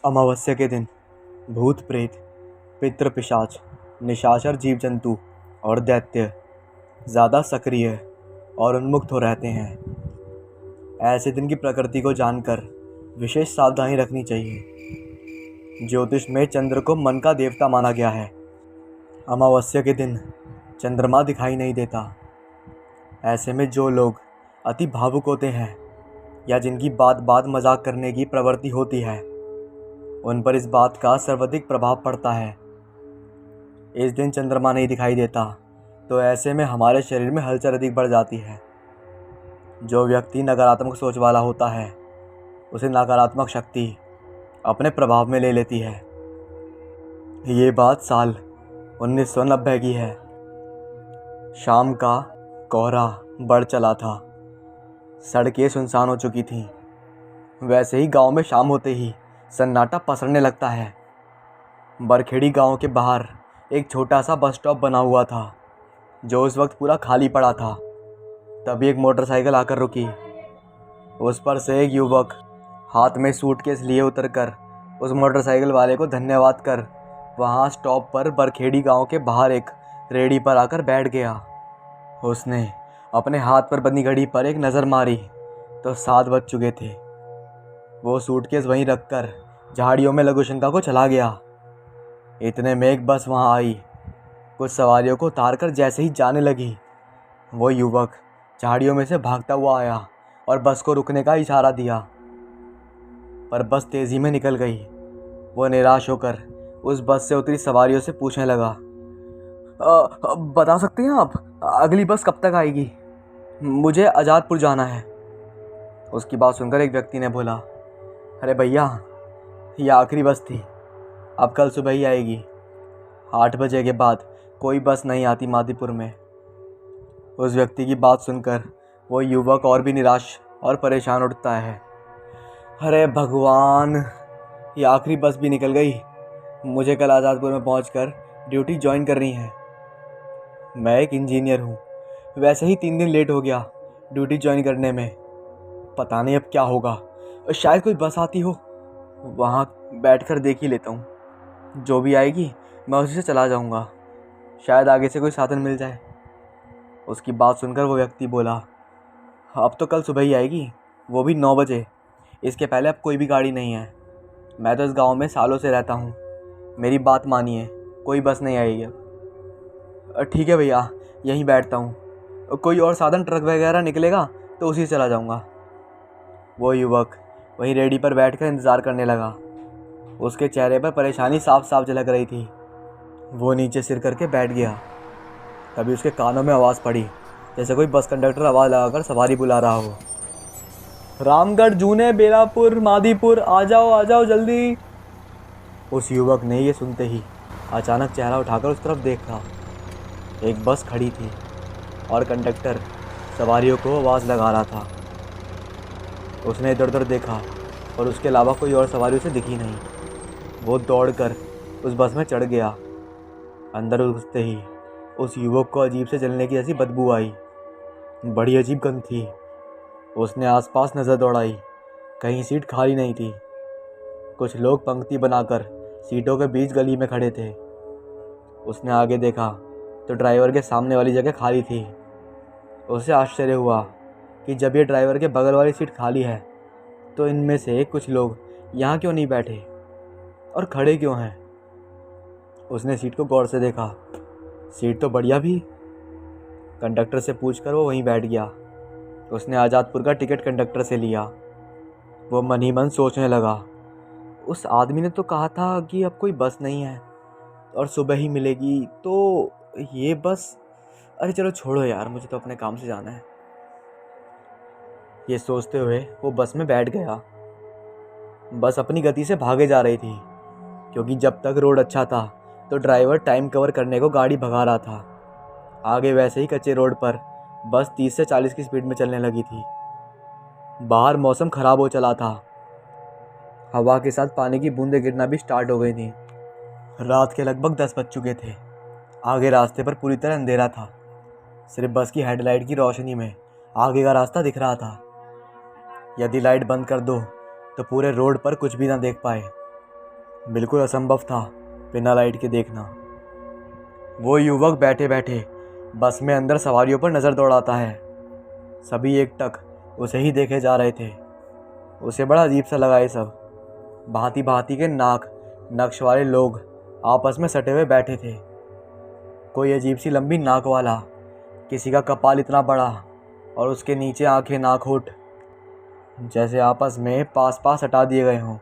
अमावस्या के दिन भूत प्रेत, पितृ पिशाच, निशाचर जीव जंतु और दैत्य ज़्यादा सक्रिय और उन्मुक्त हो रहते हैं। ऐसे दिन की प्रकृति को जानकर विशेष सावधानी रखनी चाहिए। ज्योतिष में चंद्र को मन का देवता माना गया है। अमावस्या के दिन चंद्रमा दिखाई नहीं देता। ऐसे में जो लोग अति भावुक होते हैं या जिनकी बात बात मजाक करने की प्रवृत्ति होती है, उन पर इस बात का सर्वाधिक प्रभाव पड़ता है। इस दिन चंद्रमा नहीं दिखाई देता, तो ऐसे में हमारे शरीर में हलचल अधिक बढ़ जाती है। जो व्यक्ति नकारात्मक सोच वाला होता है, उसे नकारात्मक शक्ति अपने प्रभाव में ले लेती है। ये बात साल 1990 की है। शाम का कोहरा बढ़ चला था। सड़कें सुनसान हो चुकी थीं। वैसे ही गांव में शाम होते ही सन्नाटा पसरने लगता है। बरखेड़ी गांव के बाहर एक छोटा सा बस स्टॉप बना हुआ था, जो उस वक्त पूरा खाली पड़ा था। तभी एक मोटरसाइकिल आकर रुकी। उस पर से एक युवक हाथ में सूटकेस लिए उतरकर उस मोटरसाइकिल वाले को धन्यवाद कर वहाँ स्टॉप पर बरखेड़ी गांव के बाहर एक रेहड़ी पर आकर बैठ गया। उसने अपने हाथ पर बंधी घड़ी पर एक नज़र मारी तो 7 बज चुके थे। वो सूटकेस वहीं रखकर झाड़ियों में लघुशंका को चला गया। इतने में एक बस वहाँ आई। कुछ सवारियों को उतार कर जैसे ही जाने लगी, वो युवक झाड़ियों में से भागता हुआ आया और बस को रुकने का इशारा दिया, पर बस तेज़ी में निकल गई। वो निराश होकर उस बस से उतरी सवारियों से पूछने लगा, बता सकते हैं आप अगली बस कब तक आएगी? मुझे आज़ादपुर जाना है। उसकी बात सुनकर एक व्यक्ति ने बोला, अरे भैया, ये आखिरी बस थी, अब कल सुबह ही आएगी। 8 बजे के बाद कोई बस नहीं आती मादीपुर में। उस व्यक्ति की बात सुनकर वो युवक और भी निराश और परेशान उठता है। अरे भगवान, ये आखिरी बस भी निकल गई। मुझे कल आज़ादपुर में पहुंचकर ड्यूटी ज्वाइन करनी है। मैं एक इंजीनियर हूँ, वैसे ही 3 दिन लेट हो गया ड्यूटी ज्वाइन करने में। पता नहीं अब क्या होगा। शायद कोई बस आती हो, वहाँ बैठकर देख ही लेता हूँ। जो भी आएगी मैं उसी से चला जाऊँगा। शायद आगे से कोई साधन मिल जाए। उसकी बात सुनकर वो व्यक्ति बोला, अब तो कल सुबह ही आएगी, वो भी 9 बजे। इसके पहले अब कोई भी गाड़ी नहीं है। मैं तो इस गांव में सालों से रहता हूँ, मेरी बात मानिए, कोई बस नहीं आएगी अब। ठीक है भैया, यहीं बैठता हूँ। कोई और साधन ट्रक वगैरह निकलेगा तो उसी से चला जाऊँगा। वो युवक वहीं रेडी पर बैठकर इंतज़ार करने लगा। उसके चेहरे पर परेशानी साफ साफ झलक रही थी। वो नीचे सिर करके बैठ गया। तभी उसके कानों में आवाज़ पड़ी, जैसे कोई बस कंडक्टर आवाज़ लगाकर सवारी बुला रहा हो। रामगढ़, जूने, बेलापुर, मादीपुर, आ जाओ जल्दी। उस युवक ने ये सुनते ही अचानक चेहरा उठाकर उस तरफ देखा। एक बस खड़ी थी और कंडक्टर सवारियों को आवाज़ लगा रहा था। उसने इधर उधर देखा और उसके अलावा कोई और सवारी उसे दिखी नहीं। वो दौड़कर उस बस में चढ़ गया। अंदर घुसते ही उस युवक को अजीब से जलने की जैसी बदबू आई। बड़ी अजीब गंध थी। उसने आसपास नज़र दौड़ाई, कहीं सीट खाली नहीं थी। कुछ लोग पंक्ति बनाकर सीटों के बीच गली में खड़े थे। उसने आगे देखा तो ड्राइवर के सामने वाली जगह खाली थी। उसे आश्चर्य हुआ कि जब ये ड्राइवर के बगल वाली सीट खाली है, तो इनमें से कुछ लोग यहाँ क्यों नहीं बैठे और खड़े क्यों हैं। उसने सीट को गौर से देखा। सीट तो बढ़िया भी। कंडक्टर से पूछकर वो वहीं बैठ गया। उसने आज़ादपुर का टिकट कंडक्टर से लिया। वो मन ही मन सोचने लगा, उस आदमी ने तो कहा था कि अब कोई बस नहीं है और सुबह ही मिलेगी, तो ये बस, अरे चलो छोड़ो यार, मुझे तो अपने काम से जाना है। ये सोचते हुए वो बस में बैठ गया। बस अपनी गति से भागे जा रही थी, क्योंकि जब तक रोड अच्छा था तो ड्राइवर टाइम कवर करने को गाड़ी भगा रहा था। आगे वैसे ही कच्चे रोड पर बस 30 से 40 की स्पीड में चलने लगी थी। बाहर मौसम ख़राब हो चला था। हवा के साथ पानी की बूंदें गिरना भी स्टार्ट हो गई थी। रात के लगभग 10 बज चुके थे। आगे रास्ते पर पूरी तरह अंधेरा था। सिर्फ बस की हेडलाइट की रोशनी में आगे का रास्ता दिख रहा था। यदि लाइट बंद कर दो तो पूरे रोड पर कुछ भी ना देख पाए। बिल्कुल असंभव था बिना लाइट के देखना। वो युवक बैठे बैठे बस में अंदर सवारियों पर नज़र दौड़ाता है। सभी एकटक उसे ही देखे जा रहे थे। उसे बड़ा अजीब सा लगा ये सब। भांति भांति के नाक नक्श वाले लोग आपस में सटे हुए बैठे थे। कोई अजीब सी लंबी नाक वाला, किसी का कपाल इतना बड़ा और उसके नीचे आंखें नाक होठ जैसे आपस में पास पास हटा दिए गए हों।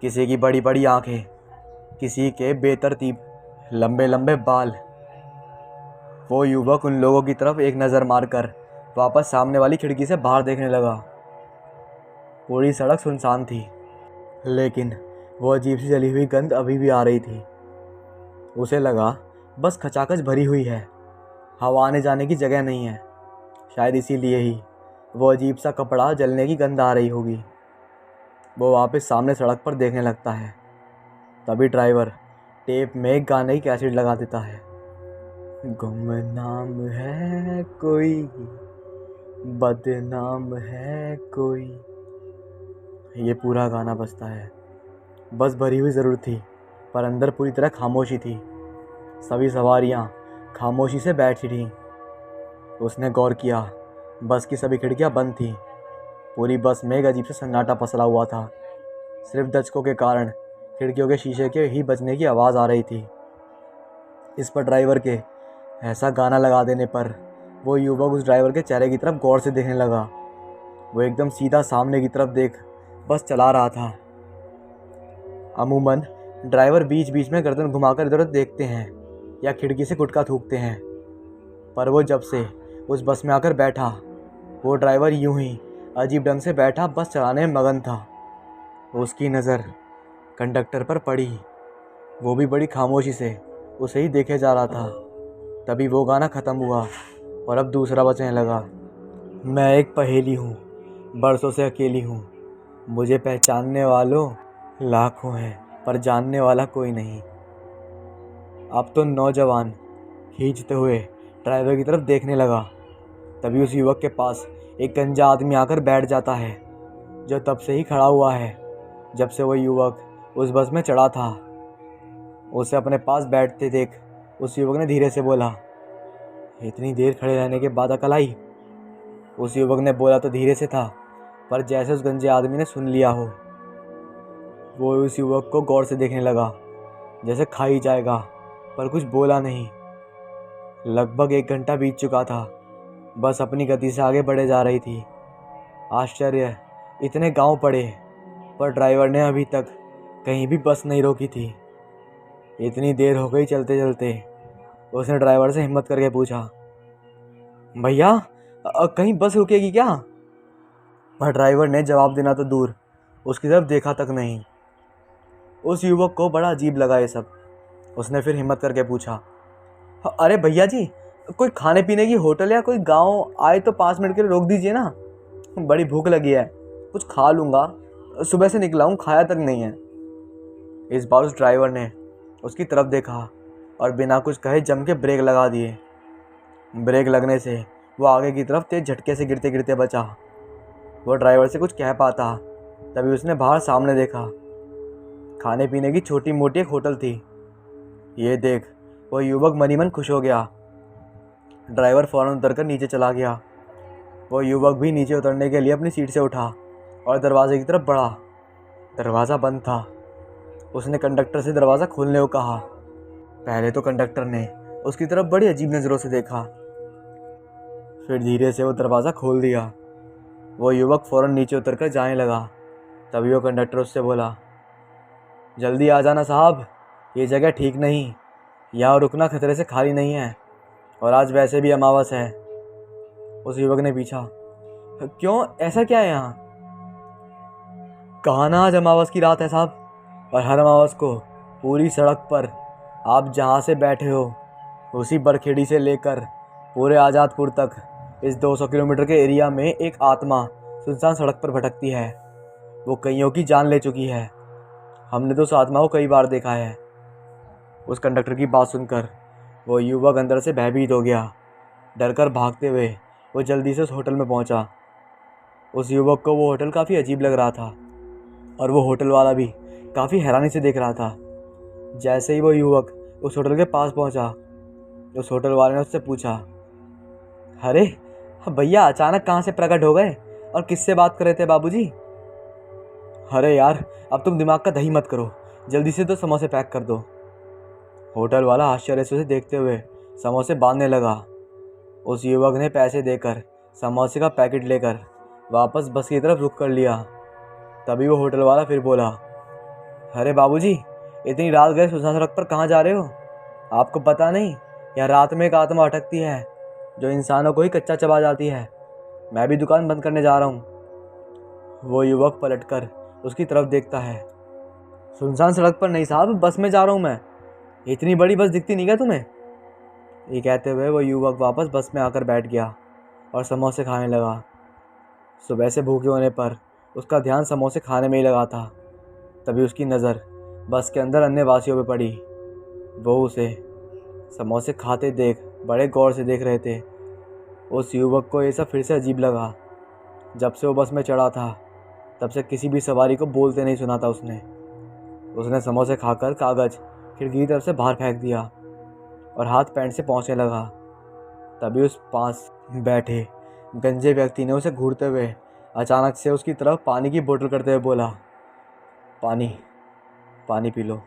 किसी की बड़ी बड़ी आंखें, किसी के बेतरतीब लंबे लंबे बाल। वो युवक उन लोगों की तरफ एक नज़र मारकर वापस सामने वाली खिड़की से बाहर देखने लगा। पूरी सड़क सुनसान थी, लेकिन वो अजीब सी जली हुई गंध अभी भी आ रही थी। उसे लगा बस खचाखच भरी हुई है, हवा आने जाने की जगह नहीं है। शायद इसीलिए ही वो अजीब सा कपड़ा जलने की गंध आ रही होगी। वो वापस सामने सड़क पर देखने लगता है। तभी ड्राइवर टेप में एक गाने की कैसेट लगा देता है। गुमनाम है कोई, बदनाम है कोई। ये पूरा गाना बजता है। बस भरी हुई ज़रूर थी, पर अंदर पूरी तरह खामोशी थी। सभी सवारियां खामोशी से बैठी थीं। उसने गौर किया, बस की सभी खिड़कियां बंद थीं। पूरी बस में एक अजीब सा सन्नाटा पसरा हुआ था। सिर्फ दचकों के कारण खिड़कियों के शीशे के ही बजने की आवाज़ आ रही थी। इस पर ड्राइवर के ऐसा गाना लगा देने पर वो युवक उस ड्राइवर के चेहरे की तरफ गौर से देखने लगा। वो एकदम सीधा सामने की तरफ देख बस चला रहा था। अमूमन ड्राइवर बीच बीच में गर्दन घुमाकर इधर उधर देखते हैं या खिड़की से गुटखा थूकते हैं, पर वो जब से उस बस में आकर बैठा, वो ड्राइवर यूं ही अजीब ढंग से बैठा बस चलाने में मगन था। उसकी नज़र कंडक्टर पर पड़ी। वो भी बड़ी खामोशी से उसे ही देखे जा रहा था। तभी वो गाना ख़त्म हुआ और अब दूसरा बजने लगा। मैं एक पहेली हूँ, बरसों से अकेली हूँ। मुझे पहचानने वालों लाखों हैं, पर जानने वाला कोई नहीं। अब तो नौजवान खींचते हुए ड्राइवर की तरफ देखने लगा। तभी उस युवक के पास एक गंजा आदमी आकर बैठ जाता है, जो तब से ही खड़ा हुआ है जब से वो युवक उस बस में चढ़ा था। उसे अपने पास बैठते देख उस युवक ने धीरे से बोला, इतनी देर खड़े रहने के बाद अकल आई? उस युवक ने बोला तो धीरे से था, पर जैसे उस गंजे आदमी ने सुन लिया हो। वो उस युवक को गौर से देखने लगा, जैसे खा ही जाएगा, पर कुछ बोला नहीं। लगभग 1 घंटा बीत चुका था। बस अपनी गति से आगे बढ़े जा रही थी। आश्चर्य, इतने गांव पड़े, पर ड्राइवर ने अभी तक कहीं भी बस नहीं रोकी थी। इतनी देर हो गई चलते चलते। उसने ड्राइवर से हिम्मत करके पूछा, भैया कहीं बस रुकेगी क्या? पर ड्राइवर ने जवाब देना तो दूर, उसकी तरफ देखा तक नहीं। उस युवक को बड़ा अजीब लगा ये सब। उसने फिर हिम्मत करके पूछा, अरे भैया जी, कोई खाने पीने की होटल या कोई गांव आए तो 5 मिनट के लिए रोक दीजिए ना। बड़ी भूख लगी है, कुछ खा लूँगा। सुबह से निकला हूँ, खाया तक नहीं है। इस बार उस ड्राइवर ने उसकी तरफ देखा और बिना कुछ कहे जम के ब्रेक लगा दिए। ब्रेक लगने से वो आगे की तरफ तेज झटके से गिरते गिरते बचा। वो ड्राइवर से कुछ कह पाता, तभी उसने बाहर सामने देखा। खाने पीने की छोटी मोटी एक होटल थी। ये देख वो युवक मनी मन खुश हो गया। ड्राइवर फ़ौरन उतरकर नीचे चला गया। वो युवक भी नीचे उतरने के लिए अपनी सीट से उठा और दरवाजे की तरफ बढ़ा। दरवाज़ा बंद था। उसने कंडक्टर से दरवाज़ा खोलने को कहा। पहले तो कंडक्टर ने उसकी तरफ बड़ी अजीब नज़रों से देखा, फिर धीरे से वो दरवाज़ा खोल दिया। वो युवक फ़ौरन नीचे उतरकर जाने लगा। तभी वो कंडक्टर उससे बोला, जल्दी आ जाना साहब, ये जगह ठीक नहीं, यहाँ रुकना खतरे से खाली नहीं है, और आज वैसे भी अमावस है। उस युवक ने पूछा, क्यों, ऐसा क्या है यहाँ? कहा ना आज अमावस की रात है साहब, और हर अमावस को पूरी सड़क पर आप जहाँ से बैठे हो उसी बरखेड़ी से लेकर पूरे आज़ादपुर तक इस 200 किलोमीटर के एरिया में एक आत्मा सुनसान सड़क पर भटकती है। वो कईयों की जान ले चुकी है। हमने तो उस आत्मा को कई बार देखा है। उस कंडक्टर की बात सुनकर वो युवक अंदर से भयभीत हो गया। डरकर भागते हुए वो जल्दी से उस होटल में पहुंचा। उस युवक को वो होटल काफ़ी अजीब लग रहा था, और वो होटल वाला भी काफ़ी हैरानी से देख रहा था। जैसे ही वो युवक उस होटल के पास पहुंचा, उस होटल वाले ने उससे पूछा, अरे भैया अचानक कहाँ से प्रकट हो गए और किससे बात कर रहे थे बाबूजी? अरे यार अब तुम दिमाग का दही मत करो, जल्दी से तो समोसे पैक कर दो। होटल वाला आश्चर्य से उसे देखते हुए समोसे बांधने लगा। उस युवक ने पैसे देकर समोसे का पैकेट लेकर वापस बस की तरफ रुख कर लिया। तभी वो होटल वाला फिर बोला, अरे बाबूजी इतनी रात गए सुनसान सड़क पर कहाँ जा रहे हो? आपको पता नहीं यहाँ रात में एक आत्मा अटकती है जो इंसानों को ही कच्चा चबा जाती है। मैं भी दुकान बंद करने जा रहा हूँ। वो युवक पलटकर उसकी तरफ देखता है। सुनसान सड़क पर नहीं साहब, बस में जा रहा हूँ मैं। इतनी बड़ी बस दिखती नहीं क्या तुम्हें? ये कहते हुए वो युवक वापस बस में आकर बैठ गया और समोसे खाने लगा। सुबह से भूखे होने पर उसका ध्यान समोसे खाने में ही लगा था। तभी उसकी नज़र बस के अंदर अन्य वासियों पर पड़ी। वो उसे समोसे खाते देख बड़े गौर से देख रहे थे। उस युवक को ये सब फिर से अजीब लगा। जब से वो बस में चढ़ा था तब से किसी भी सवारी को बोलते नहीं सुना था उसने समोसे खाकर कागज़ खिड़की की तरफ से बाहर फेंक दिया और हाथ पैंट से पहुंचने लगा। तभी उस पास बैठे गंजे व्यक्ति ने उसे घूरते हुए अचानक से उसकी तरफ पानी की बोतल करते हुए बोला, पानी पानी पी लो।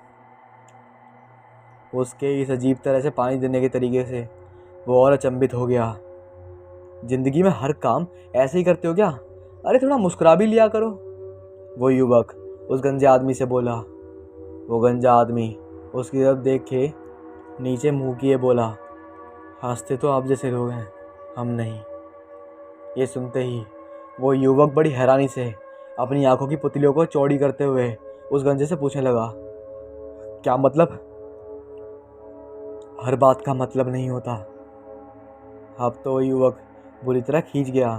उसके इस अजीब तरह से पानी देने के तरीके से वो और अचंभित हो गया। जिंदगी में हर काम ऐसे ही करते हो क्या? अरे थोड़ा मुस्कुरा भी लिया करो। वो युवक उस गंजे आदमी से बोला। वो गंजा आदमी उसकी तरफ देख के नीचे मुंह किए बोला, हंसते तो आप जैसे लोग हैं, हम नहीं। ये सुनते ही वो युवक बड़ी हैरानी से अपनी आंखों की पुतलियों को चौड़ी करते हुए उस गंजे से पूछने लगा, क्या मतलब? हर बात का मतलब नहीं होता। अब तो वो युवक बुरी तरह खींच गया।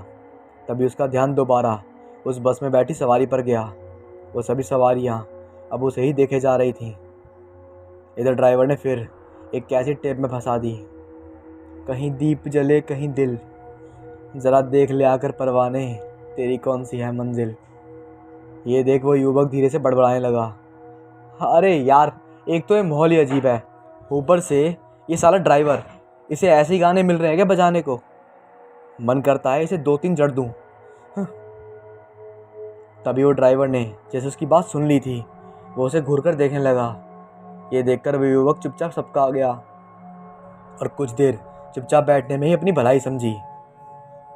तभी उसका ध्यान दोबारा उस बस में बैठी सवारी पर गया। वो सभी सवारियां अब उसे ही देखे जा रही थीं। इधर ड्राइवर ने फिर एक कैसेट टेप में फंसा दी, कहीं दीप जले कहीं दिल, ज़रा देख ले आकर परवाने, तेरी कौन सी है मंजिल। ये देख वो युवक धीरे से बड़बड़ाने लगा, अरे यार एक तो ये माहौल ही अजीब है, ऊपर से ये साला ड्राइवर, इसे ऐसे ही गाने मिल रहे हैं क्या बजाने को? मन करता है इसे 2-3 जड़ दूँ। तभी वो ड्राइवर ने जैसे उसकी बात सुन ली थी वो उसे घूर कर देखने लगा। ये देखकर वो युवक चुपचाप सबका आ गया और कुछ देर चुपचाप बैठने में ही अपनी भलाई समझी।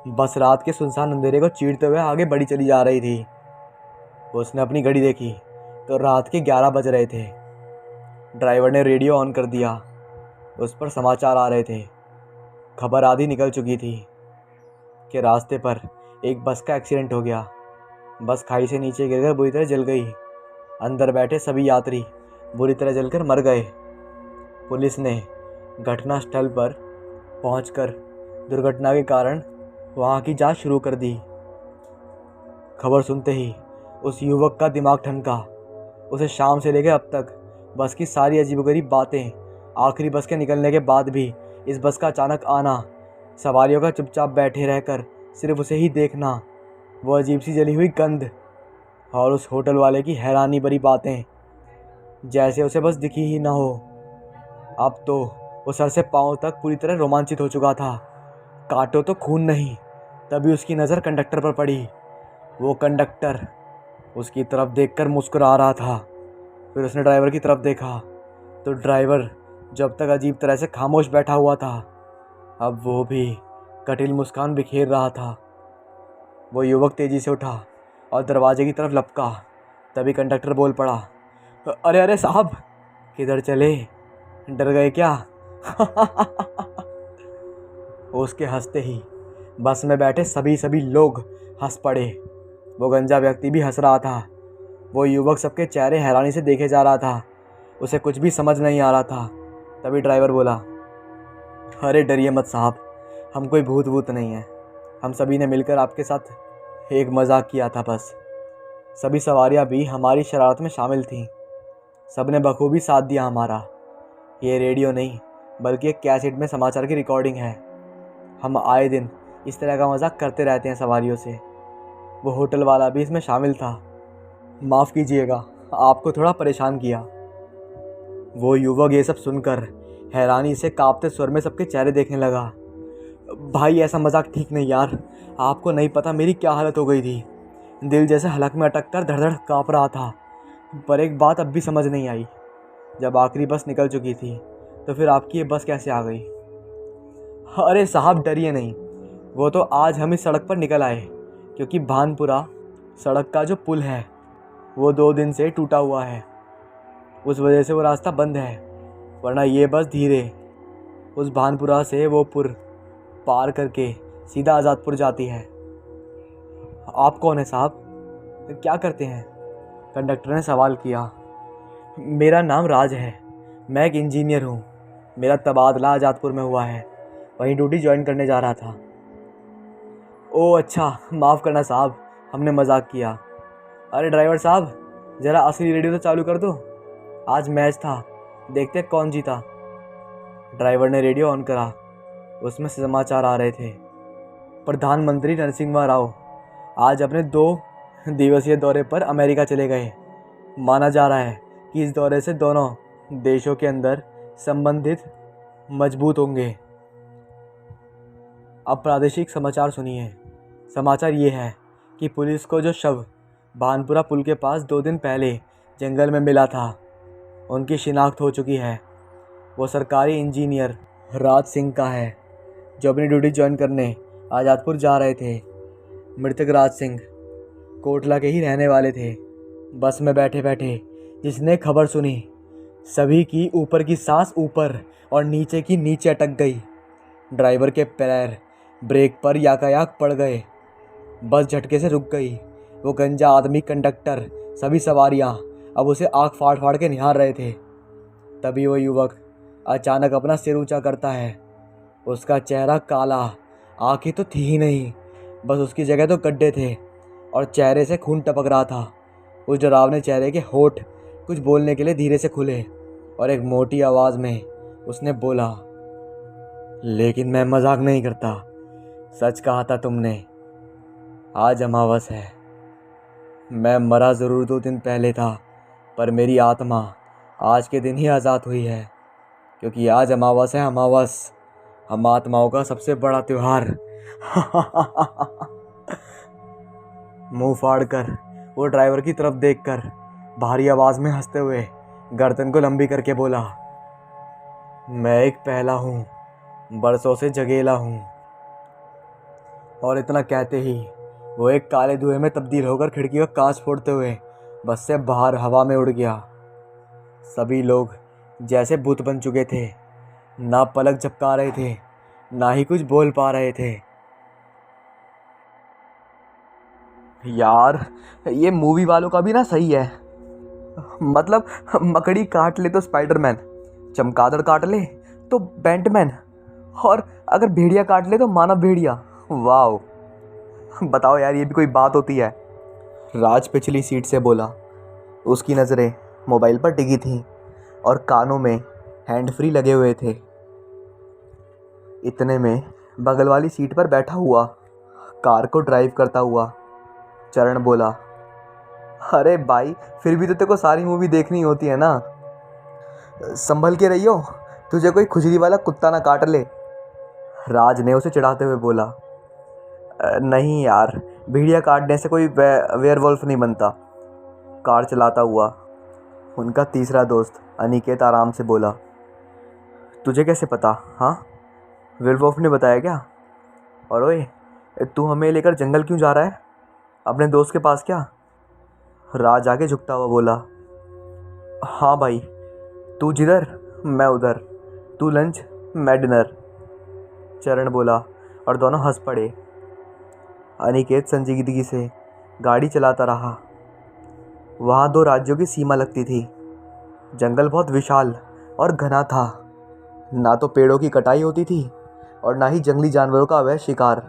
बस रात के सुनसान अंधेरे को चीरते हुए आगे बढ़ी चली जा रही थी। उसने अपनी घड़ी देखी तो रात के 11 बज रहे थे। ड्राइवर ने रेडियो ऑन कर दिया। उस पर समाचार आ रहे थे। खबर आधी निकल चुकी थी कि रास्ते पर एक बस का एक्सीडेंट हो गया। बस खाई से नीचे गिरकर बुरी तरह जल गई। अंदर बैठे सभी यात्री बुरी तरह जलकर मर गए। पुलिस ने घटनास्थल पर पहुंचकर दुर्घटना के कारण वहां की जांच शुरू कर दी। खबर सुनते ही उस युवक का दिमाग ठनका। उसे शाम से लेकर अब तक बस की सारी अजीबोगरीब बातें, आखिरी बस के निकलने के बाद भी इस बस का अचानक आना, सवारियों का चुपचाप बैठे रहकर सिर्फ उसे ही देखना, वो अजीब सी जली हुई गंध और उस होटल वाले की हैरानी भरी बातें, जैसे उसे बस दिखी ही ना हो। अब तो वो सर से पांव तक पूरी तरह रोमांचित हो चुका था। काटो तो खून नहीं। तभी उसकी नज़र कंडक्टर पर पड़ी। वो कंडक्टर उसकी तरफ देखकर मुस्कुरा रहा था। फिर उसने ड्राइवर की तरफ देखा तो ड्राइवर जब तक अजीब तरह से खामोश बैठा हुआ था, अब वो भी कटिल मुस्कान बिखेर रहा था। वो युवक तेज़ी से उठा और दरवाजे की तरफ लपका। तभी कंडक्टर बोल पड़ा, अरे अरे साहब, किधर चले, डर गए क्या? उसके हंसते ही बस में बैठे सभी लोग हंस पड़े। वो गंजा व्यक्ति भी हंस रहा था। वो युवक सबके चेहरे हैरानी से देखे जा रहा था। उसे कुछ भी समझ नहीं आ रहा था। तभी ड्राइवर बोला, अरे डरिए मत साहब, हम कोई भूत वूत नहीं है। हम सभी ने मिलकर आपके साथ एक मजाक किया था बस। सभी सवारियां भी हमारी शरारत में शामिल थीं। सब ने बखूबी साथ दिया हमारा। ये रेडियो नहीं बल्कि एक कैसेट में समाचार की रिकॉर्डिंग है। हम आए दिन इस तरह का मजाक करते रहते हैं सवारियों से। वो होटल वाला भी इसमें शामिल था। माफ़ कीजिएगा, आपको थोड़ा परेशान किया। वो युवक ये सब सुनकर हैरानी से कांपते स्वर में सबके चेहरे देखने लगा। भाई ऐसा मजाक ठीक नहीं यार, आपको नहीं पता मेरी क्या हालत हो गई थी। दिल जैसे हलक में अटक कर धड़ धड़ काँप रहा था। पर एक बात अब भी समझ नहीं आई, जब आखिरी बस निकल चुकी थी तो फिर आपकी ये बस कैसे आ गई? अरे साहब डरिए नहीं, वो तो आज हम इस सड़क पर निकल आए क्योंकि भानपुरा सड़क का जो पुल है वो 2 दिन से टूटा हुआ है। उस वजह से वो रास्ता बंद है, वरना ये बस धीरे उस भानपुरा से वो पुल पार करके सीधा आज़ादपुर जाती है। आप कौन है साहब, क्या करते हैं? कंडक्टर ने सवाल किया। मेरा नाम राज है, मैं एक इंजीनियर हूँ। मेरा तबादला आज़ादपुर में हुआ है, वहीं ड्यूटी ज्वाइन करने जा रहा था। ओह अच्छा, माफ़ करना साहब, हमने मजाक किया। अरे ड्राइवर साहब, ज़रा असली रेडियो तो चालू कर दो, आज मैच था, देखते कौन जीता। ड्राइवर ने रेडियो ऑन करा। उसमें समाचार आ रहे थे। प्रधानमंत्री नरसिम्हा राव आज अपने 2 दिवसीय दौरे पर अमेरिका चले गए। माना जा रहा है कि इस दौरे से दोनों देशों के अंदर संबंधित मजबूत होंगे। अब प्रादेशिक समाचार सुनिए। समाचार ये है कि पुलिस को जो शव भानपुरा पुल के पास 2 दिन पहले जंगल में मिला था, उनकी शिनाख्त हो चुकी है। वो सरकारी इंजीनियर राज सिंह का है, जो अपनी ड्यूटी ज्वाइन करने आज़ादपुर जा रहे थे। मृतक राज सिंह कोटला के ही रहने वाले थे। बस में बैठे बैठे जिसने खबर सुनी, सभी की ऊपर की सांस ऊपर और नीचे की नीचे अटक गई। ड्राइवर के पैर ब्रेक पर याकायाक पड़ गए। बस झटके से रुक गई। वो गंजा आदमी, कंडक्टर, सभी सवारियां अब उसे आँख फाड़ फाड़ के निहार रहे थे। तभी वो युवक अचानक अपना सिर ऊंचा करता है। उसका चेहरा काला, आंखें तो थी ही नहीं, बस उसकी जगह तो गड्ढे थे और चेहरे से खून टपक रहा था। उस डरावने चेहरे के होठ कुछ बोलने के लिए धीरे से खुले और एक मोटी आवाज़ में उसने बोला, लेकिन मैं मजाक नहीं करता, सच कहा था तुमने। आज अमावस है। मैं मरा ज़रूर 2 दिन पहले था, पर मेरी आत्मा आज के दिन ही आज़ाद हुई है, क्योंकि आज अमावस है। अमावस हम आत्माओं का सबसे बड़ा त्यौहार। मुंह फाड़कर वो ड्राइवर की तरफ देखकर भारी आवाज़ में हंसते हुए गर्दन को लंबी करके बोला, मैं एक पहला हूँ, बरसों से जगेला हूँ। और इतना कहते ही वो एक काले धुएं में तब्दील होकर खिड़की का कांच फोड़ते हुए बस से बाहर हवा में उड़ गया। सभी लोग जैसे भूत बन चुके थे, ना पलक झपका रहे थे, ना ही कुछ बोल पा रहे थे। यार ये मूवी वालों का भी ना सही है। मतलब मकड़ी काट ले तो स्पाइडरमैन, चमगादड़ काट ले तो बैंटमैन, और अगर भेड़िया काट ले तो मानव भेड़िया। वाओ, बताओ यार, ये भी कोई बात होती है? राज पिछली सीट से बोला। उसकी नज़रें मोबाइल पर टिकी थीं और कानों में हैंड फ्री लगे हुए थे। इतने में बगल वाली सीट पर बैठा हुआ, कार को ड्राइव करता हुआ चरण बोला, अरे भाई, फिर भी तो तेरे को सारी मूवी देखनी होती है ना, संभल के रहियो, तुझे कोई खुजली वाला कुत्ता ना काट ले। राज ने उसे चिढ़ाते हुए बोला, नहीं यार, भेड़िया काटने से कोई वेयरवुल्फ नहीं बनता। कार चलाता हुआ उनका तीसरा दोस्त अनिकेत आराम से बोला, तुझे कैसे पता? हाँ, वेयरवुल्फ ने बताया क्या? और ओए, तू हमें लेकर जंगल क्यों जा रहा है? अपने दोस्त के पास क्या? राज आगे झुकता हुआ बोला, हाँ भाई, तू जिधर मैं उधर, तू लंच मैं डिनर। चरण बोला और दोनों हंस पड़े। अनिकेत संजीदगी से गाड़ी चलाता रहा। वहाँ 2 राज्यों की सीमा लगती थी। जंगल बहुत विशाल और घना था। ना तो पेड़ों की कटाई होती थी और ना ही जंगली जानवरों का अवैध शिकार।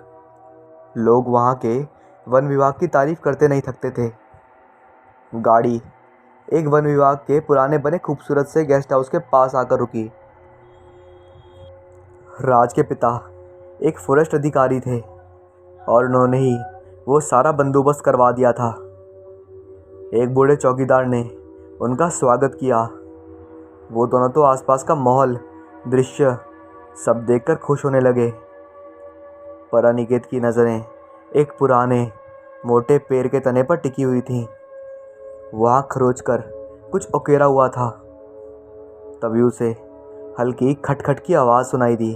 लोग वहाँ के वन विभाग की तारीफ करते नहीं थकते थे। गाड़ी एक वन विभाग के पुराने बने खूबसूरत से गेस्ट हाउस के पास आकर रुकी। राज के पिता एक फॉरेस्ट अधिकारी थे और उन्होंने ही वो सारा बंदोबस्त करवा दिया था। एक बूढ़े चौकीदार ने उनका स्वागत किया। वो दोनों तो आसपास का माहौल, दृश्य सब देखकर खुश होने लगे, पर अनिकेत की नज़रें एक पुराने मोटे पेड़ के तने पर टिकी हुई थीं। वहाँ खरोच कर कुछ उकेरा हुआ था। तभी उसे हल्की खटखट की आवाज़ सुनाई दी।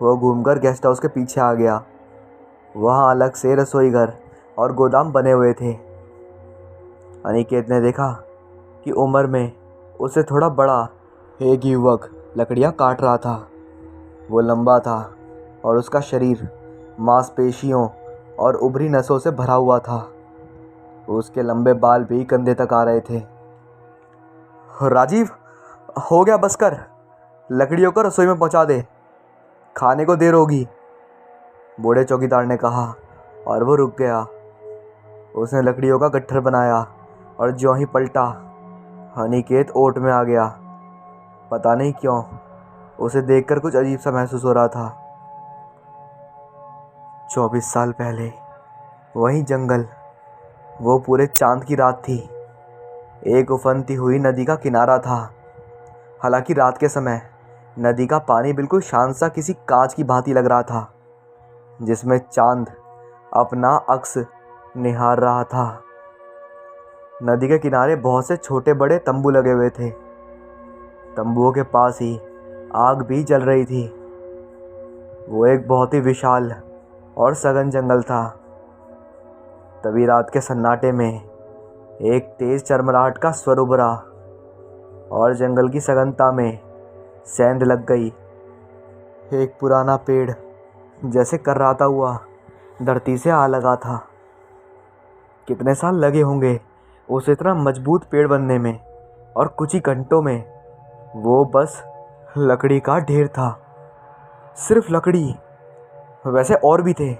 वो घूमकर गेस्ट हाउस के पीछे आ गया। वहाँ अलग से रसोई घर और गोदाम बने हुए थे। अनिकेत ने देखा कि उम्र में उससे थोड़ा बड़ा एक युवक लकड़ियाँ काट रहा था। वो लंबा था और उसका शरीर मांसपेशियों और उभरी नसों से भरा हुआ था। उसके लंबे बाल भी कंधे तक आ रहे थे। राजीव, हो गया, बस कर। लकड़ियों को रसोई में पहुंचा दे, खाने को देर होगी, बूढ़े चौकीदार ने कहा और वो रुक गया। उसने लकड़ियों का गट्ठर बनाया और ज्यों ही पलटा, अनिकेत ओट में आ गया। पता नहीं क्यों उसे देखकर कुछ अजीब सा महसूस हो रहा था। 24 साल पहले वही जंगल, वो पूरे चांद की रात थी। एक उफनती हुई नदी का किनारा था। हालांकि रात के समय नदी का पानी बिल्कुल शांत सा किसी कांच की भांति लग रहा था, जिसमें चांद अपना अक्स निहार रहा था। नदी के किनारे बहुत से छोटे बड़े तंबू लगे हुए थे। तंबुओं के पास ही आग भी जल रही थी। वो एक बहुत ही विशाल और सघन जंगल था। तभी रात के सन्नाटे में एक तेज चरमराहट का स्वर उभरा और जंगल की सघनता में सेंध लग गई। एक पुराना पेड़ जैसे कर्राता हुआ धरती से आ लगा था। कितने साल लगे होंगे उसे इतना मजबूत पेड़ बनने में, और कुछ ही घंटों में वो बस लकड़ी का ढेर था। सिर्फ लकड़ी। वैसे और भी थे।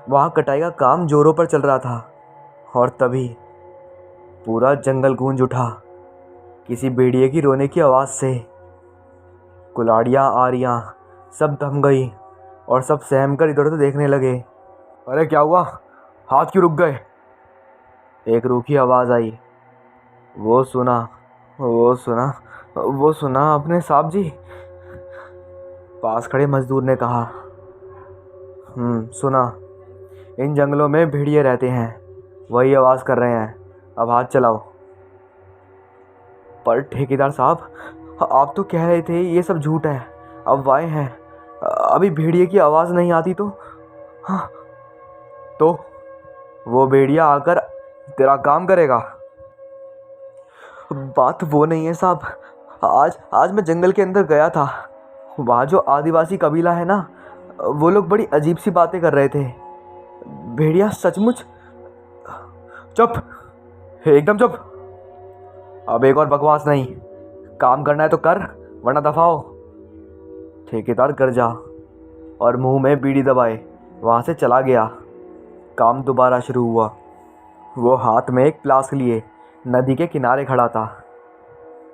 वहाँ कटाई का काम जोरों पर चल रहा था। और तभी पूरा जंगल गूंज उठा किसी भेड़िए की रोने की आवाज़ से। कुल्हाड़ियाँ, आरियाँ सब थम गई और सब सहम कर इधर उधर देखने लगे। अरे क्या हुआ, हाथ क्यों रुक गए? एक रूखी आवाज़ आई। वो सुना वो सुना अपने साहब जी, पास खड़े मजदूर ने कहा। सुना। इन जंगलों में भेड़िए रहते हैं, वही आवाज़ कर रहे हैं। अब हाथ चलाओ। पर ठेकेदार साहब, आप तो कह रहे थे ये सब झूठ है, अफवाहें हैं। अभी भेड़िए की आवाज़ नहीं आती तो? हाँ, तो वो भेड़िया आकर तेरा काम करेगा। बात वो नहीं है साहब। आज मैं जंगल के अंदर गया था। वहाँ जो आदिवासी कबीला है ना, वो लोग बड़ी अजीब सी बातें कर रहे थे। भेड़िया सचमुच। चुप, एकदम चुप। अब एक और बकवास नहीं, काम करना है तो कर, वरना दफा हो। ठेकेदार गरजा और मुंह में बीड़ी दबाए वहाँ से चला गया। काम दोबारा शुरू हुआ। वो हाथ में एक फ्लास्क लिए नदी के किनारे खड़ा था।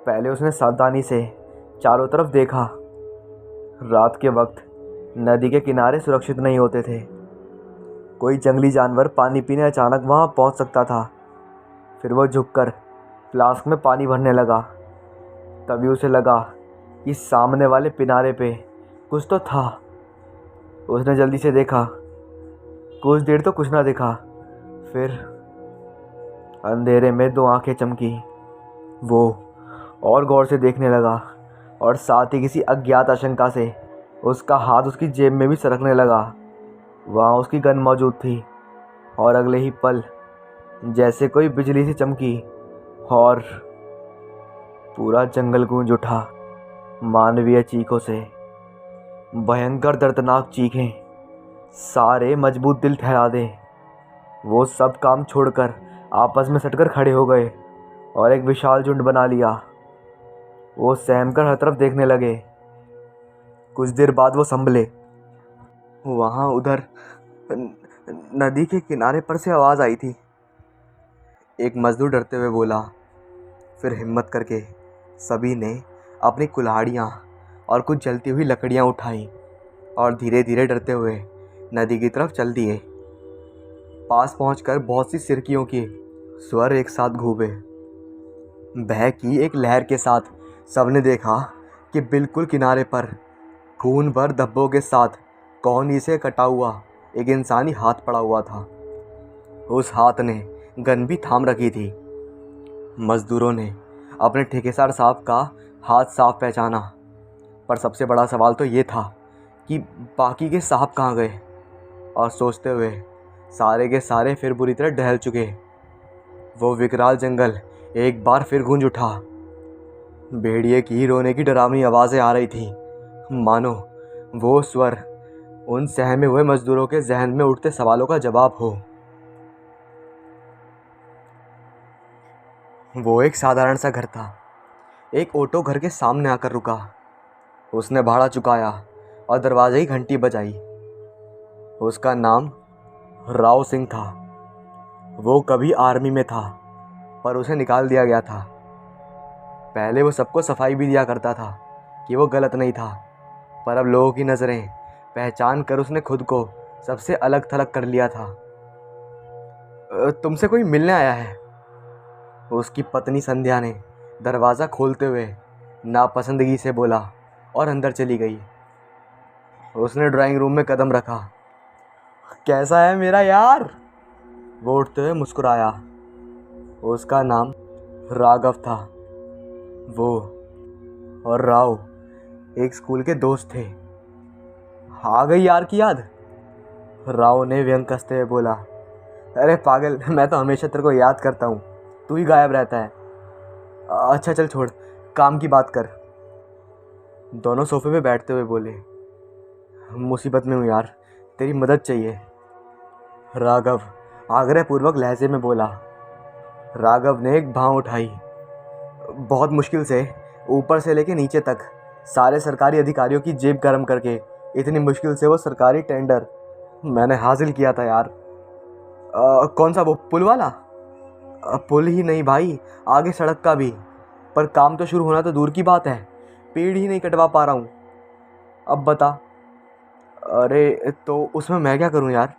पहले उसने सावधानी से चारों तरफ देखा। रात के वक्त नदी के किनारे सुरक्षित नहीं होते थे। कोई जंगली जानवर पानी पीने अचानक वहाँ पहुँच सकता था। फिर वो झुककर फ्लास्क में पानी भरने लगा। तभी उसे लगा कि सामने वाले किनारे पे कुछ तो था। उसने जल्दी से देखा। कुछ देर तो कुछ ना दिखा। फिर अंधेरे में दो आंखें चमकी। वो और गौर से देखने लगा और साथ ही किसी अज्ञात आशंका से उसका हाथ उसकी जेब में भी सरकने लगा। वहाँ उसकी गन मौजूद थी और अगले ही पल जैसे कोई बिजली सी चमकी और पूरा जंगल गूंज उठा मानवीय चीखों से। भयंकर दर्दनाक चीखें। सारे मजबूत दिल ठहरा दे। वो सब काम छोड़कर आपस में सटकर खड़े हो गए और एक विशाल झुंड बना लिया। वो सहमकर हर तरफ देखने लगे। कुछ देर बाद वो संभले। वहाँ उधर नदी के किनारे पर से आवाज़ आई थी। एक मजदूर डरते हुए बोला। फिर हिम्मत करके सभी ने अपनी कुल्हाड़ियाँ और कुछ जलती हुई लकड़ियाँ उठाई और धीरे धीरे डरते हुए नदी की तरफ चल दिए। पास पहुंचकर बहुत सी सिरकियों के स्वर एक साथ गूंजे। बह की एक लहर के साथ सबने देखा कि बिल्कुल किनारे पर खून भर धब्बों के साथ कोहनी से कटा हुआ एक इंसानी हाथ पड़ा हुआ था। उस हाथ ने गन भी थाम रखी थी। मजदूरों ने अपने ठेकेदार साहब का हाथ साफ पहचाना, पर सबसे बड़ा सवाल तो ये था कि बाकी के साहब कहाँ गए। और सोचते हुए सारे के सारे फिर बुरी तरह ढह चुके। वो विकराल जंगल एक बार फिर गूंज उठा। भेड़िए की रोने की डरावनी आवाज़ें आ रही थी, मानो वो स्वर उन सहमे हुए मजदूरों के जहन में उठते सवालों का जवाब हो। वो एक साधारण सा घर था। एक ऑटो घर के सामने आकर रुका। उसने भाड़ा चुकाया और दरवाजे की घंटी बजाई। उसका नाम राव सिंह था। वो कभी आर्मी में था, पर उसे निकाल दिया गया था। पहले वो सबको सफाई भी दिया करता था कि वो गलत नहीं था, पर अब लोगों की नज़रें पहचान कर उसने खुद को सबसे अलग थलग कर लिया था। तुमसे कोई मिलने आया है?" उसकी पत्नी संध्या ने दरवाज़ा खोलते हुए नापसंदगी से बोला और अंदर चली गई। उसने ड्राइंग रूम में कदम रखा। "कैसा है मेरा यार?" वो उठते हुए मुस्कुराया। उसका नाम राघव था। वो और राव एक स्कूल के दोस्त थे। "आ गई यार की याद?" राव ने व्यंग कसते हुए बोला। "अरे पागल, मैं तो हमेशा तेरे को याद करता हूँ, तू ही गायब रहता है। अच्छा चल छोड़, काम की बात कर।" दोनों सोफे पे बैठते हुए बोले। "मुसीबत में हूँ यार, तेरी मदद चाहिए।" राघव आग्रहपूर्वक लहजे में बोला। राघव ने एक भौं उठाई। बहुत मुश्किल से ऊपर से लेके नीचे तक सारे सरकारी अधिकारियों की जेब गर्म करके इतनी मुश्किल से वो सरकारी टेंडर मैंने हासिल किया था यार। कौन सा, वो पुल वाला?" पुल ही नहीं भाई, आगे सड़क का भी। पर काम तो शुरू होना तो दूर की बात है, पेड़ ही नहीं कटवा पा रहा हूँ। अब बता। "अरे तो उसमें मैं क्या करूँ यार?"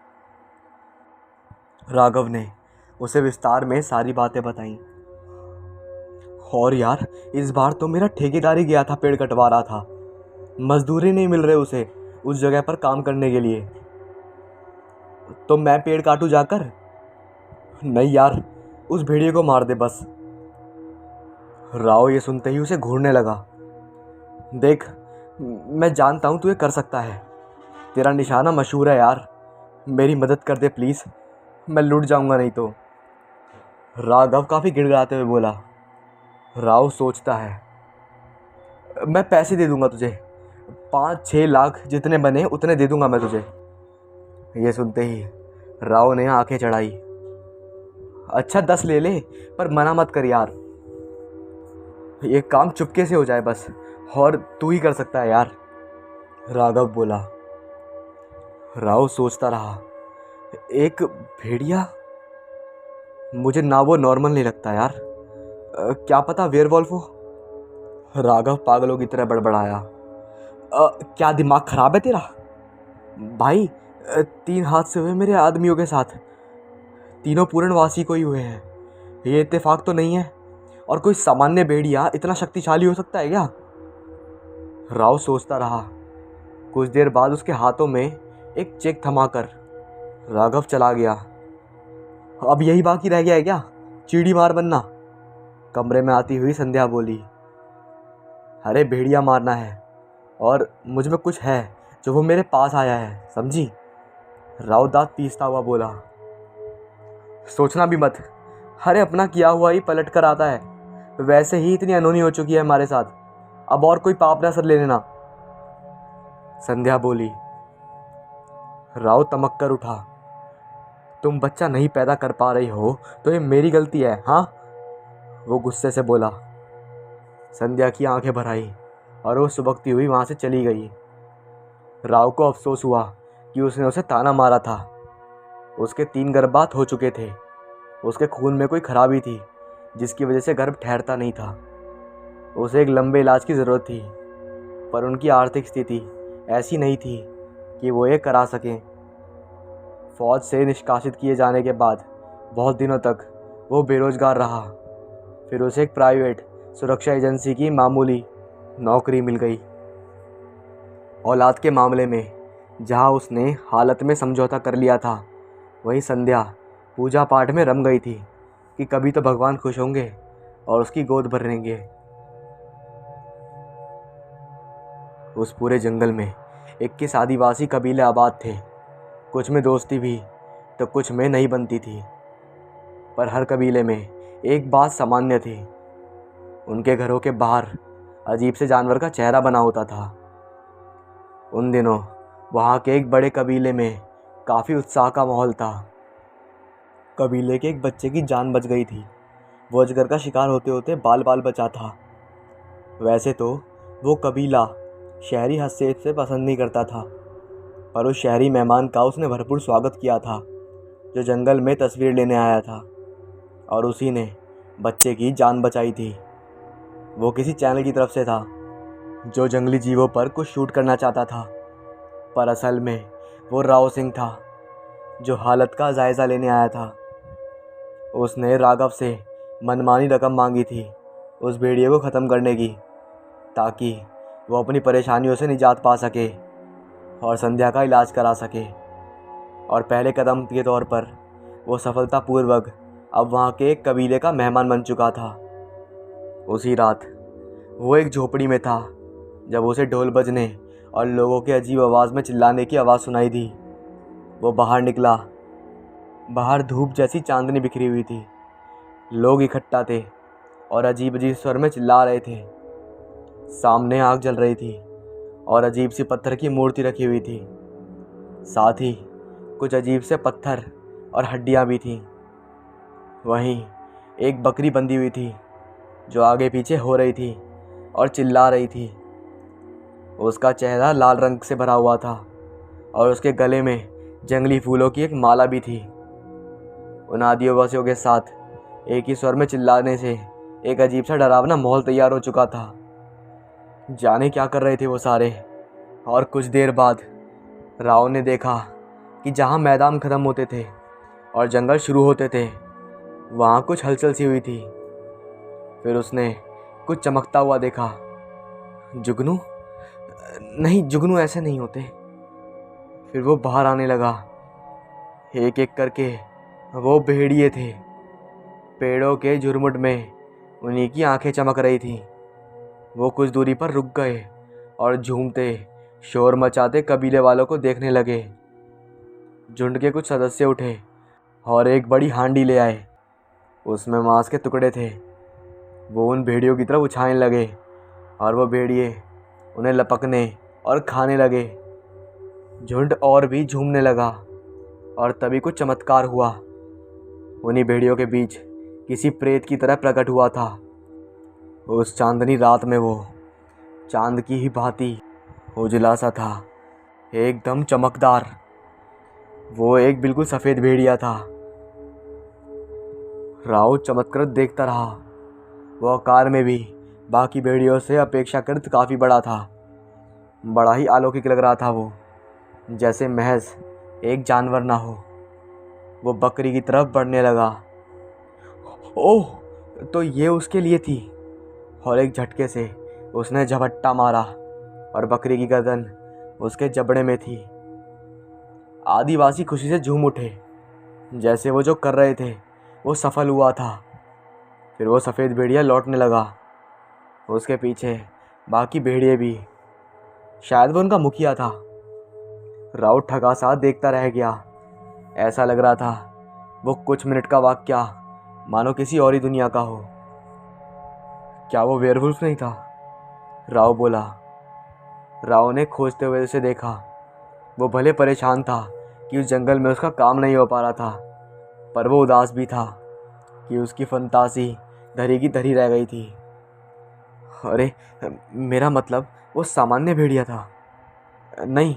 राघव ने उसे विस्तार में सारी बातें बताईं। "और यार, इस बार तो मेरा ठेकेदार ही गया था, पेड़ कटवा रहा था। मजदूरी नहीं मिल रहे उसे उस जगह पर काम करने के लिए। तो मैं पेड़ काटूं जाकर?" "नहीं यार, उस भेड़िए को मार दे बस।" राव ये सुनते ही उसे घूरने लगा। "देख, मैं जानता हूँ तू ये कर सकता है। तेरा निशाना मशहूर है यार। मेरी मदद कर दे प्लीज़, मैं लुट जाऊंगा नहीं तो।" राघव काफ़ी गिड़गिड़ाते हुए बोला। राव सोचता है। "मैं पैसे दे दूंगा तुझे, 5-6 लाख जितने बने उतने दे दूंगा मैं तुझे।" ये सुनते ही राव ने आंखें चढ़ाई। "अच्छा 10 ले ले, पर मना मत कर यार। ये काम चुपके से हो जाए बस, और तू ही कर सकता है यार।" राघव बोला। राव सोचता रहा। एक भेड़िया? मुझे ना वो नॉर्मल नहीं लगता यार। क्या पता वेयरवॉल्फ हो। राघव पागलों की तरह बड़बड़ाया। क्या दिमाग खराब है तेरा भाई? 3 हादसे हुए मेरे आदमियों के साथ, तीनों पूर्णवासी को ही हुए हैं। ये इत्तेफाक तो नहीं है, और कोई सामान्य भेड़िया इतना शक्तिशाली हो सकता है क्या?" राव सोचता रहा। कुछ देर बाद उसके हाथों में एक चेक थमाकर राघव चला गया। "अब यही बाकी रह गया है क्या, चीड़ी मार बनना?" कमरे में आती हुई संध्या बोली। "अरे भेड़िया मारना है, और मुझ में कुछ है जो वो मेरे पास आया है, समझी?" राव दांत पीसता हुआ बोला। "सोचना भी मत, अरे अपना किया हुआ ही पलट कर आता है। वैसे ही इतनी अनहोनी हो चुकी है हमारे साथ, अब और कोई पाप ना सर ले लेना।" संध्या बोली। राव तमक कर उठा। "तुम बच्चा नहीं पैदा कर पा रही हो तो ये मेरी गलती है, हाँ?" वो गुस्से से बोला। संध्या की आंखें भर आई और वो सुबकती हुई वहाँ से चली गई। राव को अफसोस हुआ कि उसने उसे ताना मारा था। उसके 3 गर्भपात हो चुके थे। उसके खून में कोई खराबी थी जिसकी वजह से गर्भ ठहरता नहीं था। उसे एक लंबे इलाज की ज़रूरत थी, पर उनकी आर्थिक स्थिति ऐसी नहीं थी कि वो ये करा सकें। फौज से निष्कासित किए जाने के बाद बहुत दिनों तक वो बेरोजगार रहा। फिर उसे एक प्राइवेट सुरक्षा एजेंसी की मामूली नौकरी मिल गई। औलाद के मामले में जहाँ उसने हालत में समझौता कर लिया था, वहीं संध्या पूजा पाठ में रम गई थी कि कभी तो भगवान खुश होंगे और उसकी गोद भरेंगे। उस पूरे जंगल में 21 आदिवासी कबीले आबाद थे। कुछ में दोस्ती भी तो कुछ में नहीं बनती थी, पर हर कबीले में एक बात सामान्य थी। उनके घरों के बाहर अजीब से जानवर का चेहरा बना होता था। उन दिनों वहाँ के एक बड़े कबीले में काफ़ी उत्साह का माहौल था। कबीले के एक बच्चे की जान बच गई थी। वो अजगर का शिकार होते होते बाल बाल बचा था। वैसे तो वो कबीला शहरी हस्तक्षेप से पसंद नहीं करता था, पर उस शहरी मेहमान का उसने भरपूर स्वागत किया था जो जंगल में तस्वीर लेने आया था, और उसी ने बच्चे की जान बचाई थी। वो किसी चैनल की तरफ से था जो जंगली जीवों पर कुछ शूट करना चाहता था, पर असल में वो राव सिंह था जो हालत का जायज़ा लेने आया था। उसने राघव से मनमानी रकम मांगी थी उस भेड़िए को ख़त्म करने की, ताकि वो अपनी परेशानियों से निजात पा सके और संध्या का इलाज करा सके। और पहले कदम के तौर पर वो सफलतापूर्वक अब वहाँ के एक कबीले का मेहमान बन चुका था। उसी रात वो एक झोपड़ी में था जब उसे ढोल बजने और लोगों के अजीब आवाज़ में चिल्लाने की आवाज़ सुनाई दी। वो बाहर निकला। बाहर धूप जैसी चांदनी बिखरी हुई थी। लोग इकट्ठा थे और अजीब अजीब स्वर में चिल्ला रहे थे। सामने आग जल रही थी और अजीब सी पत्थर की मूर्ति रखी हुई थी। साथ ही कुछ अजीब से पत्थर और हड्डियां भी थीं। वहीं एक बकरी बंधी हुई थी जो आगे पीछे हो रही थी और चिल्ला रही थी। उसका चेहरा लाल रंग से भरा हुआ था और उसके गले में जंगली फूलों की एक माला भी थी। उन आदिवासियों के साथ एक ही स्वर में चिल्लाने से एक अजीब सा डरावना माहौल तैयार हो चुका था। जाने क्या कर रहे थे वो सारे। और कुछ देर बाद राव ने देखा कि जहाँ मैदान ख़त्म होते थे और जंगल शुरू होते थे, वहाँ कुछ हलचल सी हुई थी। फिर उसने कुछ चमकता हुआ देखा। जुगनू? नहीं, जुगनू ऐसे नहीं होते। फिर वो बाहर आने लगा। एक एक करके वो भेड़िए थे। पेड़ों के झुरमुट में उन्हीं की आंखें चमक रही थीं। वो कुछ दूरी पर रुक गए और झूमते शोर मचाते कबीले वालों को देखने लगे। झुंड के कुछ सदस्य उठे और एक बड़ी हांडी ले आए। उसमें मांस के टुकड़े थे। वो उन भेड़ियों की तरफ उछालने लगे और वो भेड़िए उन्हें लपकने और खाने लगे। झुंड और भी झूमने लगा और तभी कुछ चमत्कार हुआ। उन्हीं भेड़ियों के बीच किसी प्रेत की तरह प्रकट हुआ था। उस चांदनी रात में वो चांद की ही भांति उजला सा था, एकदम चमकदार। वो एक बिल्कुल सफ़ेद भेड़िया था। राव चमत्कृत देखता रहा। वो आकार में भी बाकी भेड़ियों से अपेक्षाकृत काफ़ी बड़ा था। बड़ा ही अलौकिक लग रहा था वो, जैसे महज एक जानवर ना हो। वो बकरी की तरफ बढ़ने लगा। ओह, तो ये उसके लिए थी। और एक झटके से उसने झपट्टा मारा और बकरी की गर्दन उसके जबड़े में थी। आदिवासी खुशी से झूम उठे, जैसे वो जो कर रहे थे वो सफल हुआ था। फिर वो सफ़ेद भेड़िया लौटने लगा। उसके पीछे बाकी भेड़िए भी। शायद वो उनका मुखिया था। राव ठगा सा देखता रह गया। ऐसा लग रहा था वो कुछ मिनट का वाक़या मानो किसी और ही दुनिया का हो। क्या वो वेयरवुल्फ नहीं था? राव बोला। राव ने खोजते हुए उसे देखा। वो भले परेशान था कि उस जंगल में उसका काम नहीं हो पा रहा था, पर वो उदास भी था कि उसकी फंतासी धरी की धरी रह गई थी। अरे, मेरा मतलब वो सामान्य भेड़िया था। नहीं,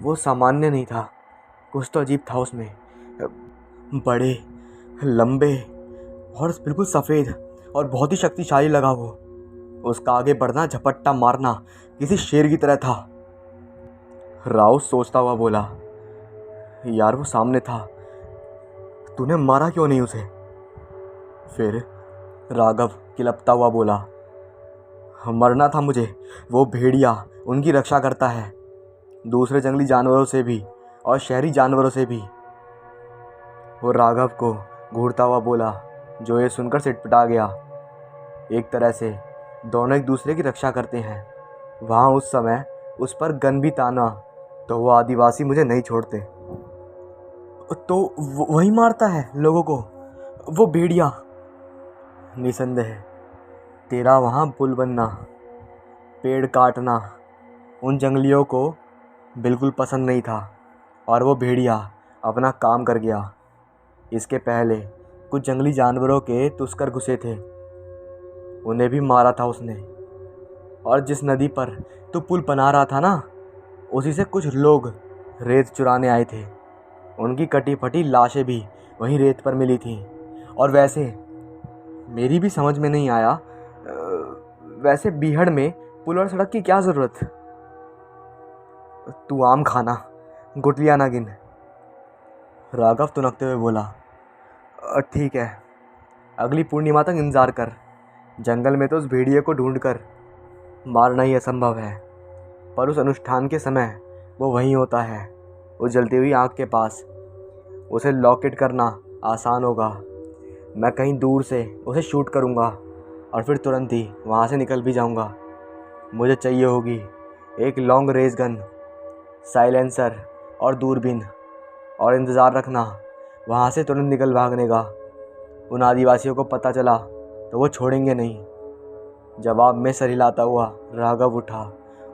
वो सामान्य नहीं था। कुछ तो अजीब था उसमें। बड़े, लंबे और बिल्कुल सफ़ेद और बहुत ही शक्तिशाली लगा वो। उसका आगे बढ़ना, झपट्टा मारना किसी शेर की तरह था। राव सोचता हुआ बोला, यार वो सामने था, तूने मारा क्यों नहीं उसे? फिर राघव किलपता हुआ बोला, मरना था मुझे। वो भेड़िया उनकी रक्षा करता है, दूसरे जंगली जानवरों से भी और शहरी जानवरों से भी। वो राघव को घूरता हुआ बोला, जो ये सुनकर सिटपटा गया। एक तरह से दोनों एक दूसरे की रक्षा करते हैं। वहाँ उस समय उस पर गन भी ताना तो वो आदिवासी मुझे नहीं छोड़ते। तो वही मारता है लोगों को, वो भेड़िया? निसंदेह तेरा वहाँ पुल बनना, पेड़ काटना उन जंगलियों को बिल्कुल पसंद नहीं था और वो भेड़िया अपना काम कर गया। इसके पहले कुछ जंगली जानवरों के तुस्कर घुसे थे, उन्हें भी मारा था उसने। और जिस नदी पर तू पुल बना रहा था ना, उसी से कुछ लोग रेत चुराने आए थे। उनकी कटी फटी लाशें भी वहीं रेत पर मिली थीं। और वैसे मेरी भी समझ में नहीं आया, वैसे बीहड़ में पुल और सड़क की क्या ज़रूरत? तू आम खाना, गुठलियाँ ना गिन। राघव तुनकते हुए बोला, ठीक है, अगली पूर्णिमा तक इंतज़ार कर। जंगल में तो उस भेड़िए को ढूंढकर मारना ही असंभव है, पर उस अनुष्ठान के समय वो वहीं होता है, उस जलती हुई आँख के पास। उसे लॉकेट करना आसान होगा। मैं कहीं दूर से उसे शूट करूँगा और फिर तुरंत ही वहाँ से निकल भी जाऊँगा। मुझे चाहिए होगी एक लॉन्ग रेंज गन, साइलेंसर और दूरबीन। और इंतज़ार रखना वहाँ से तुरंत निकल भागने का। उन आदिवासियों को पता चला तो वो छोड़ेंगे नहीं। जवाब में सर हिलाता हुआ राघव उठा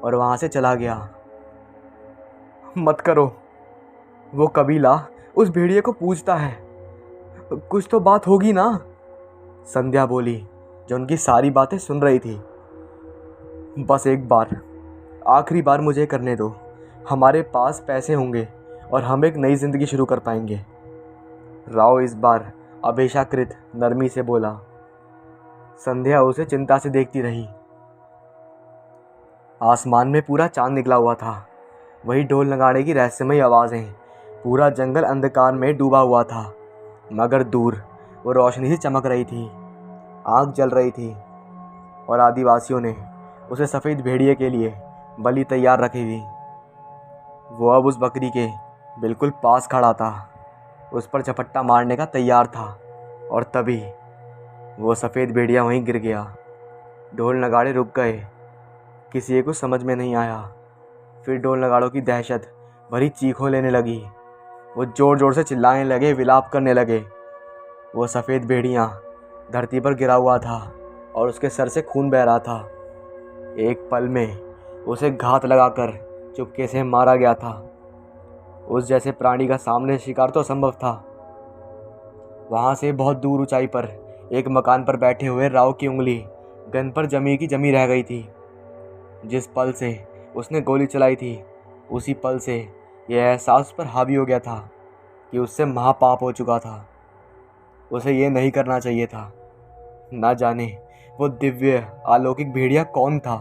और वहाँ से चला गया। मत करो, वो कबीला उस भेड़िए को पूजता है, कुछ तो बात होगी ना? संध्या बोली, जो उनकी सारी बातें सुन रही थी। बस एक बार, आखिरी बार मुझे करने दो। हमारे पास पैसे होंगे और हम एक नई जिंदगी शुरू कर पाएंगे। राव इस बार अपेक्षाकृत नरमी से बोला। संध्या उसे चिंता से देखती रही। आसमान में पूरा चांद निकला हुआ था, वही ढोल नगाड़े की रहस्यमयी आवाज़ें। पूरा जंगल अंधकार में डूबा हुआ था, मगर दूर वो रोशनी सी चमक रही थी, आग जल रही थी। और आदिवासियों ने उसे सफ़ेद भेड़िए के लिए बलि तैयार रखी थी। वो अब उस बकरी के बिल्कुल पास खड़ा था, उस पर झपट्टा मारने का तैयार था। और तभी वो सफ़ेद भेड़िया वहीं गिर गया। ढोल नगाड़े रुक गए, किसी को समझ में नहीं आया। फिर ढोल नगाड़ों की दहशत भरी चीखों लेने लगी। वो ज़ोर ज़ोर से चिल्लाने लगे, विलाप करने लगे। वो सफ़ेद भेड़िया धरती पर गिरा हुआ था और उसके सर से खून बह रहा था। एक पल में उसे घात लगाकर चुपके से मारा गया था। उस जैसे प्राणी का सामने शिकार तो असंभव था। वहाँ से बहुत दूर ऊंचाई पर एक मकान पर बैठे हुए राव की उंगली गन पर जमी की जमी रह गई थी। जिस पल से उसने गोली चलाई थी, उसी पल से यह एहसास पर हावी हो गया था कि उससे महापाप हो चुका था। उसे ये नहीं करना चाहिए था। ना जाने वो दिव्य अलौकिक भेड़िया कौन था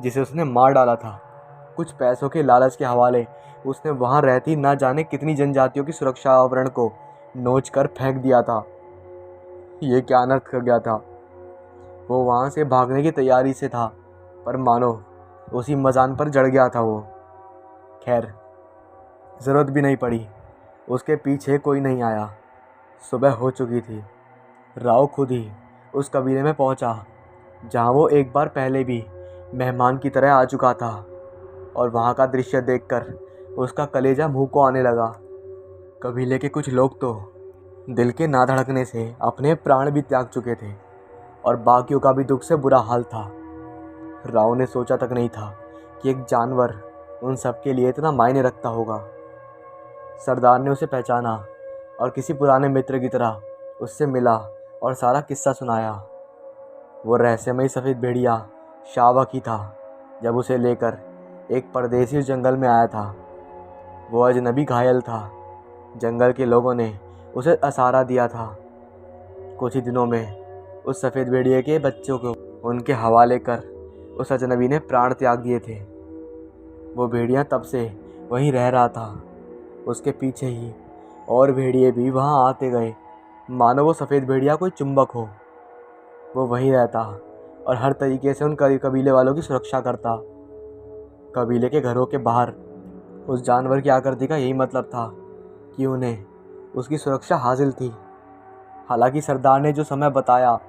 जिसे उसने मार डाला था। कुछ पैसों के लालच के हवाले उसने वहाँ रहती ना जाने कितनी जनजातियों की सुरक्षा आवरण को नोच कर फेंक दिया था। ये क्या अनर्थ कर गया था। वो वहाँ से भागने की तैयारी से था, पर मानो उसी मजान पर जड़ गया था वो। खैर, ज़रूरत भी नहीं पड़ी, उसके पीछे कोई नहीं आया। सुबह हो चुकी थी। राव खुद ही उस कबीले में पहुंचा जहां वो एक बार पहले भी मेहमान की तरह आ चुका था। और वहां का दृश्य देखकर उसका कलेजा मुंह को आने लगा। कबीले के कुछ लोग तो दिल के ना धड़कने से अपने प्राण भी त्याग चुके थे और बाकियों का भी दुख से बुरा हाल था। राव ने सोचा तक नहीं था कि एक जानवर उन सब के लिए इतना मायने रखता होगा। सरदार ने उसे पहचाना और किसी पुराने मित्र की तरह उससे मिला और सारा किस्सा सुनाया। वो रहस्यमयी सफ़ेद भेड़िया शावक ही था जब उसे लेकर एक परदेसी उस जंगल में आया था। वो अजनबी घायल था। जंगल के लोगों ने उसे असहारा दिया था। कुछ ही दिनों में उस सफ़ेद भेड़िए के बच्चों को उनके हवाले कर उस अजनबी ने प्राण त्याग दिए थे। वो भेड़िया तब से वहीं रह रहा था। उसके पीछे ही और भेड़िए भी वहाँ आते गए, मानो वो सफ़ेद भेड़िया कोई चुंबक हो। वो वहीं रहता और हर तरीके से उन कबीले वालों की सुरक्षा करता। कबीले के घरों के बाहर उस जानवर की आकृति का यही मतलब था कि उन्हें उसकी सुरक्षा हासिल थी। हालांकि सरदार ने जो समय बताया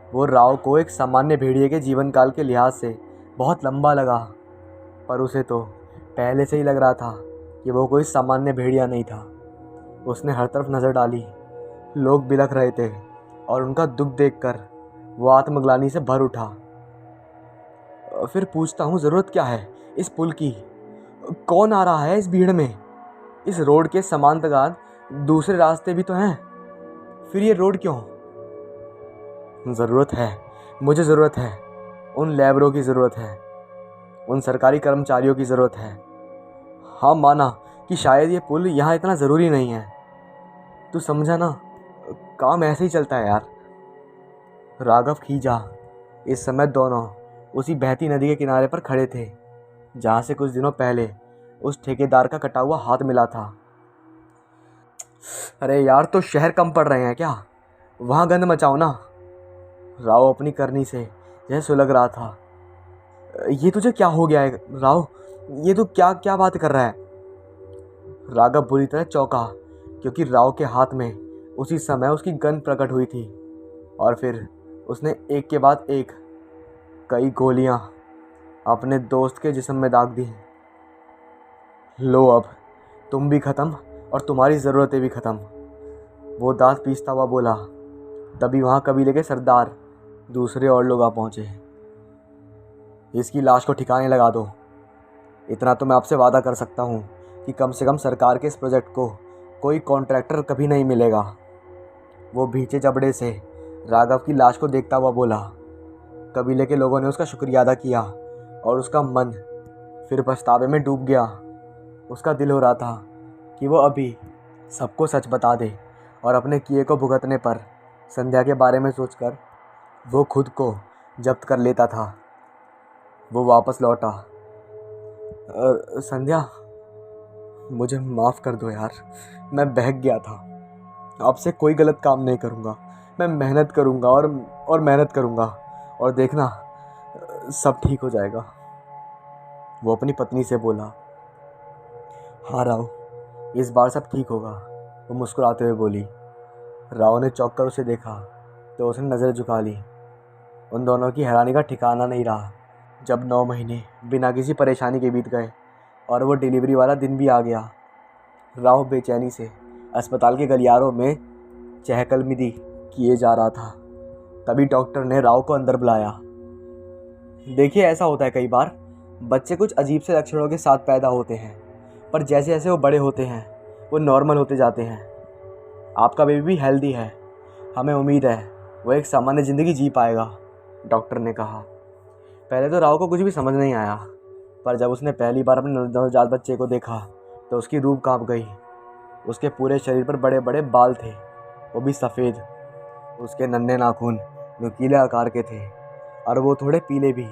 वो राव को एक सामान्य भेड़िए के जीवन काल के लिहाज से बहुत लंबा लगा, पर उसे तो पहले से ही लग रहा था कि वो कोई सामान्य भेड़िया नहीं था। उसने हर तरफ नज़र डाली, लोग बिलख रहे थे और उनका दुख देखकर वो आत्मग्लानि से भर उठा। फिर पूछता हूँ, ज़रूरत क्या है इस पुल की? कौन आ रहा है इस भीड़ में? इस रोड के समांतर दूसरे रास्ते भी तो हैं, फिर ये रोड क्यों? ज़रूरत है, मुझे ज़रूरत है, उन लेबरों की ज़रूरत है, उन सरकारी कर्मचारियों की ज़रूरत है। हाँ, माना कि शायद ये पुल यहाँ इतना ज़रूरी नहीं है, तू समझा ना, काम ऐसे ही चलता है यार। राघव खींचा। इस समय दोनों उसी बहती नदी के किनारे पर खड़े थे जहाँ से कुछ दिनों पहले उस ठेकेदार का कटा हुआ हाथ मिला था। अरे यार, तो शहर कम पड़ रहे हैं क्या? वहाँ गंद मचाओ ना। राव अपनी करनी से यह सुलग रहा था। ये तुझे क्या हो गया है राव? ये तू क्या क्या बात कर रहा है? राघव बुरी तरह चौंका, क्योंकि राव के हाथ में उसी समय उसकी गन प्रकट हुई थी और फिर उसने एक के बाद एक कई गोलियां अपने दोस्त के जिस्म में दाग दी। लो, अब तुम भी ख़त्म और तुम्हारी ज़रूरतें भी ख़त्म, वो दांत पीसता हुआ बोला। तभी वहाँ कबीले के सरदार दूसरे और लोग आ पहुँचे। इसकी लाश को ठिकाने लगा दो। इतना तो मैं आपसे वादा कर सकता हूँ कि कम से कम सरकार के इस प्रोजेक्ट को कोई कॉन्ट्रैक्टर कभी नहीं मिलेगा। वो भींचे जबड़े से राघव की लाश को देखता हुआ बोला। कबीले के लोगों ने उसका शुक्रिया अदा किया और उसका मन फिर पछतावे में डूब गया। उसका दिल हो रहा था कि वो अभी सबको सच बता दे और अपने किए को भुगतने पर संध्या के बारे में सोचकर वो खुद को जब्त कर लेता था। वो वापस लौटा। संध्या, मुझे माफ़ कर दो यार, मैं बहक गया था। आपसे कोई गलत काम नहीं करूँगा। मैं मेहनत करूँगा और मेहनत करूँगा और देखना सब ठीक हो जाएगा। वो अपनी पत्नी से बोला। हाँ राव, इस बार सब ठीक होगा, वो मुस्कुराते हुए बोली। राव ने चौंक कर उसे देखा तो उसने नज़रें झुका ली। उन दोनों की हैरानी का ठिकाना नहीं रहा जब 9 महीने बिना किसी परेशानी के बीत गए और वो डिलीवरी वाला दिन भी आ गया। राव बेचैनी से अस्पताल के गलियारों में चहलकदमी किए जा रहा था। तभी डॉक्टर ने राव को अंदर बुलाया। देखिए, ऐसा होता है कई बार, बच्चे कुछ अजीब से लक्षणों के साथ पैदा होते हैं, पर जैसे जैसे वो बड़े होते हैं वो नॉर्मल होते जाते हैं। आपका बेबी भी हेल्दी है, हमें उम्मीद है वो एक सामान्य ज़िंदगी जी पाएगा, डॉक्टर ने कहा। पहले तो राव को कुछ भी समझ नहीं आया, पर जब उसने पहली बार अपने नवजात बच्चे को देखा तो उसकी रूह कांप गई। उसके पूरे शरीर पर बड़े बड़े बाल थे, वो भी सफ़ेद। उसके नन्हे नाखून नुकीले आकार के थे और वो थोड़े पीले भी।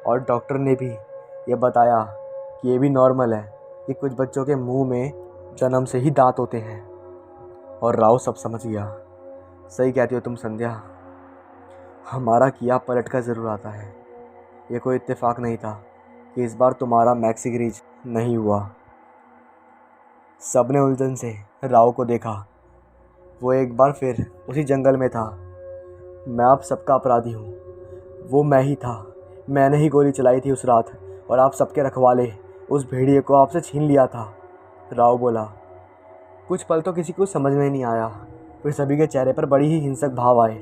और डॉक्टर ने भी ये बताया कि ये भी नॉर्मल है कि कुछ बच्चों के मुंह में जन्म से ही दांत होते हैं। और राव सब समझ गया। सही कहती हो तुम संध्या, हमारा किया पलट कर ज़रूर आता है। ये कोई इत्तेफाक नहीं था कि इस बार तुम्हारा मैक्सिग्रीज नहीं हुआ। सबने उलझन से राव को देखा। वो एक बार फिर उसी जंगल में था। मैं आप सबका अपराधी हूँ, वो मैं ही था। मैंने ही गोली चलाई थी उस रात और आप सबके रखवाले उस भेड़िए को आपसे छीन लिया था, राव बोला। कुछ पल तो किसी को समझ में नहीं आया, फिर सभी के चेहरे पर बड़ी ही हिंसक भाव आए।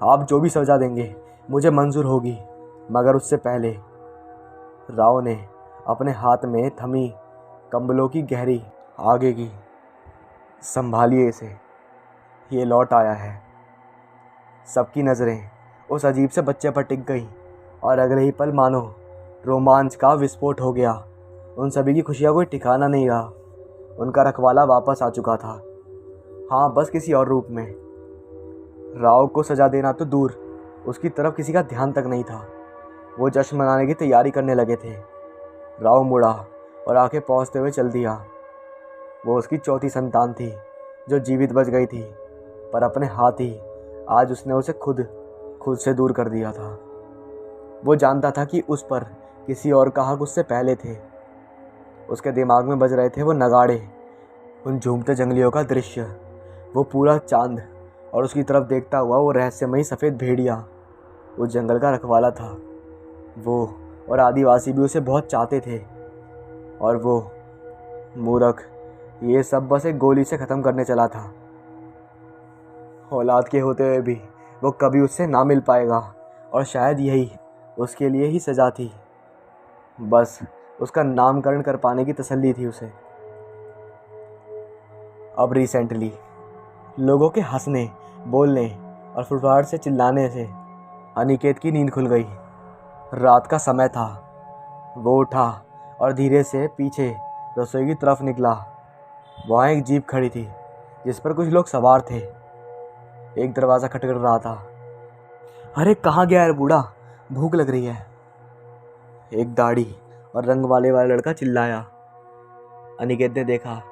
आप जो भी सजा देंगे मुझे मंजूर होगी, मगर उससे पहले, राव ने अपने हाथ में थमी कंबलों की गहरी आगे की, संभालिए इसे, ये लौट आया है। सबकी नज़रें उस अजीब से बच्चे पर टिक गई और अगले ही पल मानो रोमांच का विस्फोट हो गया। उन सभी की खुशियाँ कोई ठिकाना नहीं रहा। उनका रखवाला वापस आ चुका था, हाँ, बस किसी और रूप में। राव को सजा देना तो दूर, उसकी तरफ किसी का ध्यान तक नहीं था। वो जश्न मनाने की तैयारी करने लगे थे। राव मुड़ा और आके पहुँचते हुए चल दिया। वो उसकी चौथी संतान थी जो जीवित बच गई थी, पर अपने हाथ ही आज उसने उसे खुद खुद से दूर कर दिया था। वो जानता था कि उस पर किसी और का हक उससे पहले थे। उसके दिमाग में बज रहे थे वो नगाड़े, उन झूमते जंगलियों का दृश्य, वो पूरा चांद और उसकी तरफ देखता हुआ वो रहस्यमयी सफ़ेद भेड़िया। उस जंगल का रखवाला था वो, और आदिवासी भी उसे बहुत चाहते थे। और वो मूर्ख ये सब बस एक गोली से ख़त्म करने चला था। औलाद के होते हुए भी वो कभी उससे ना मिल पाएगा, और शायद यही उसके लिए ही सज़ा थी। बस उसका नामकरण कर पाने की तसल्ली थी उसे। अब रिसेंटली लोगों के हंसने, बोलने और फुटफाट से चिल्लाने से अनिकेत की नींद खुल गई। रात का समय था। वो उठा और धीरे से पीछे रसोई की तरफ निकला। वहाँ एक जीप खड़ी थी जिस पर कुछ लोग सवार थे। एक दरवाज़ा खटखट रहा था। अरे कहाँ गया है बूढ़ा, भूख लग रही है, एक दाढ़ी और रंग वाला लड़का चिल्लाया। अनिकेत ने देखा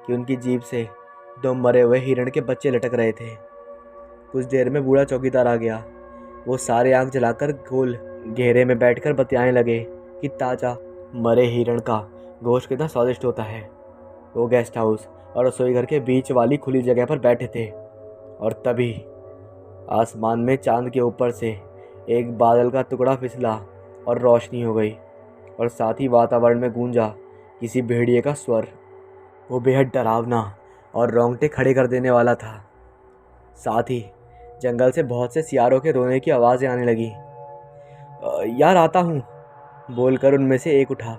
कि उनकी जीप से 2 मरे हुए हिरण के बच्चे लटक रहे थे। कुछ देर में बूढ़ा चौकीदार आ गया। वो सारे आंख जलाकर गोल घेरे में बैठकर बतियाने लगे कि ताजा मरे हिरण का गोश्त कितना स्वादिष्ट होता है। वो गेस्ट हाउस और रसोई घर के बीच वाली खुली जगह पर बैठे थे, और तभी आसमान में चांद के ऊपर से एक बादल का टुकड़ा फिसला और रोशनी हो गई, और साथ ही वातावरण में गूंजा किसी भेड़िए का स्वर। वो बेहद डरावना और रोंगटे खड़े कर देने वाला था। साथ ही जंगल से बहुत से सियारों के रोने की आवाज़ें आने लगी। यार आता हूँ, बोलकर उनमें से एक उठा।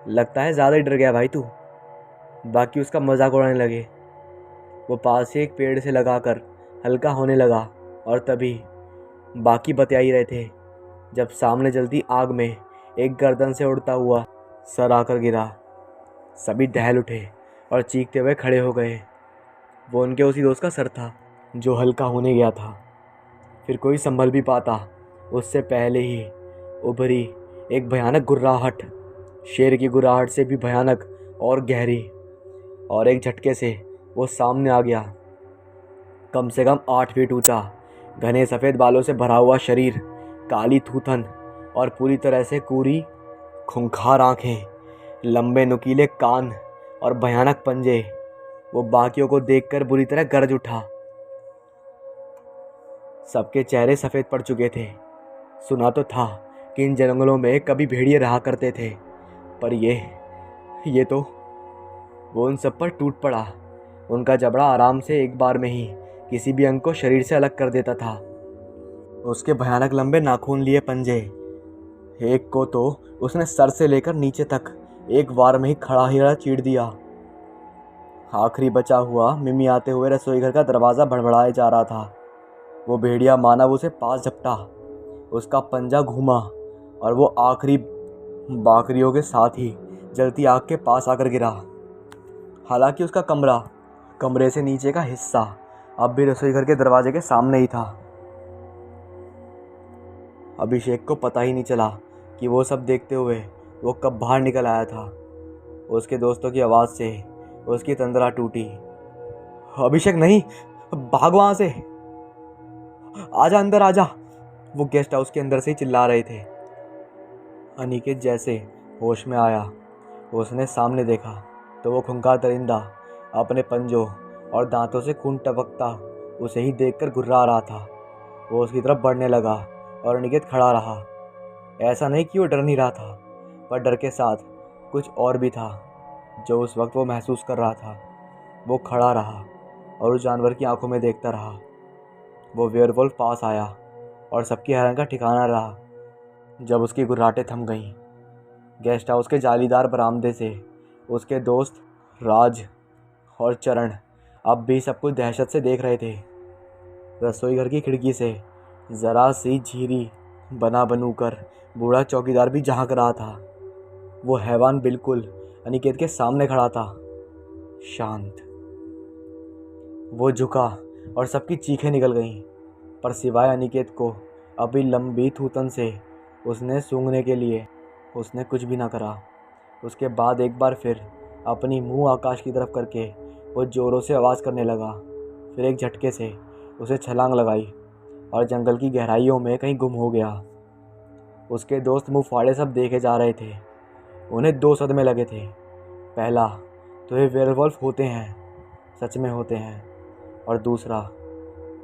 लगता है ज़्यादा ही डर गया भाई तू। बाकी उसका मजाक उड़ाने लगे। वो पास ही एक पेड़ से लगाकर हल्का होने लगा, और तभी बाकी बतिया ही रहे थे जब सामने जलती आग में एक गर्दन से उड़ता हुआ सर आकर गिरा। सभी दहल उठे और चीखते हुए खड़े हो गए। वो उनके उसी दोस्त का सर था जो हल्का होने गया था। फिर कोई संभल भी पाता उससे पहले ही उभरी एक भयानक गुर्राहट, शेर की गुर्राहट से भी भयानक और गहरी, और एक झटके से वो सामने आ गया। कम से कम 8 फीट ऊंचा, घने सफ़ेद बालों से भरा हुआ शरीर, काली थूथन और पूरी तरह से पूरी खूंखार आंखें, लंबे नुकीले कान और भयानक पंजे। वो बाकियों को देखकर बुरी तरह गरज उठा। सबके चेहरे सफ़ेद पड़ चुके थे। सुना तो था कि इन जंगलों में कभी भेड़िए रहा करते थे, पर ये तो। वो उन सब पर टूट पड़ा। उनका जबड़ा आराम से एक बार में ही किसी भी अंग को शरीर से अलग कर देता था। उसके भयानक लंबे नाखून लिए पंजे, एक को तो उसने सर से लेकर नीचे तक एक बार में ही खड़ा हीरा चीर दिया। आखिरी बचा हुआ मिमी आते हुए रसोई घर का दरवाज़ा भड़बड़ाए जा रहा था। वो भेड़िया मानव उसे पास झपटा, उसका पंजा घूमा, और वो आखिरी बाकरियों के साथ ही जलती आग के पास आकर गिरा। हालांकि उसका कमरे से नीचे का हिस्सा अब भी रसोई घर के दरवाजे के सामने ही था। अभिषेक को पता ही नहीं चला कि वो सब देखते हुए वो कब बाहर निकल आया था। उसके दोस्तों की आवाज़ से उसकी तंद्रा टूटी। अभिषेक नहीं, भाग वहाँ से, आजा अंदर आजा, वो गेस्ट हाउस के अंदर से ही चिल्ला रहे थे। अनिकेत जैसे होश में आया, उसने सामने देखा तो वो खूंखार दरिंदा अपने पंजों और दांतों से खून टपकता उसे ही देखकर घुर्रा रहा था। वो उसकी तरफ बढ़ने लगा और अनिकेत खड़ा रहा। ऐसा नहीं कि वो डर नहीं रहा था, पर डर के साथ कुछ और भी था जो उस वक्त वो महसूस कर रहा था। वो खड़ा रहा और उस जानवर की आंखों में देखता रहा। वो वेयरवुल्फ पास आया और सबकी हैरानी का ठिकाना रहा जब उसकी गुर्राटें थम गईं। गेस्ट हाउस के जालीदार बरामदे से उसके दोस्त राज और चरण अब भी सब कुछ दहशत से देख रहे थे। रसोई घर की खिड़की से ज़रा सी झीरी बना बनूकर बूढ़ा चौकीदार भी झांक रहा था। वो हैवान बिल्कुल अनिकेत के सामने खड़ा था, शांत। वो झुका और सबकी चीखें निकल गईं, पर सिवाय अनिकेत को अभी लंबी थूथन से उसने सूंघने के लिए उसने कुछ भी ना करा। उसके बाद एक बार फिर अपनी मुंह आकाश की तरफ करके वो ज़ोरों से आवाज़ करने लगा। फिर एक झटके से उसे छलांग लगाई और जंगल की गहराइयों में कहीं गुम हो गया। उसके दोस्त मुंह फाड़े सब देखे जा रहे थे। उन्हें दो सदमे लगे थे। पहला, तो ये वेयरवुल्फ होते हैं, सच में होते हैं। और दूसरा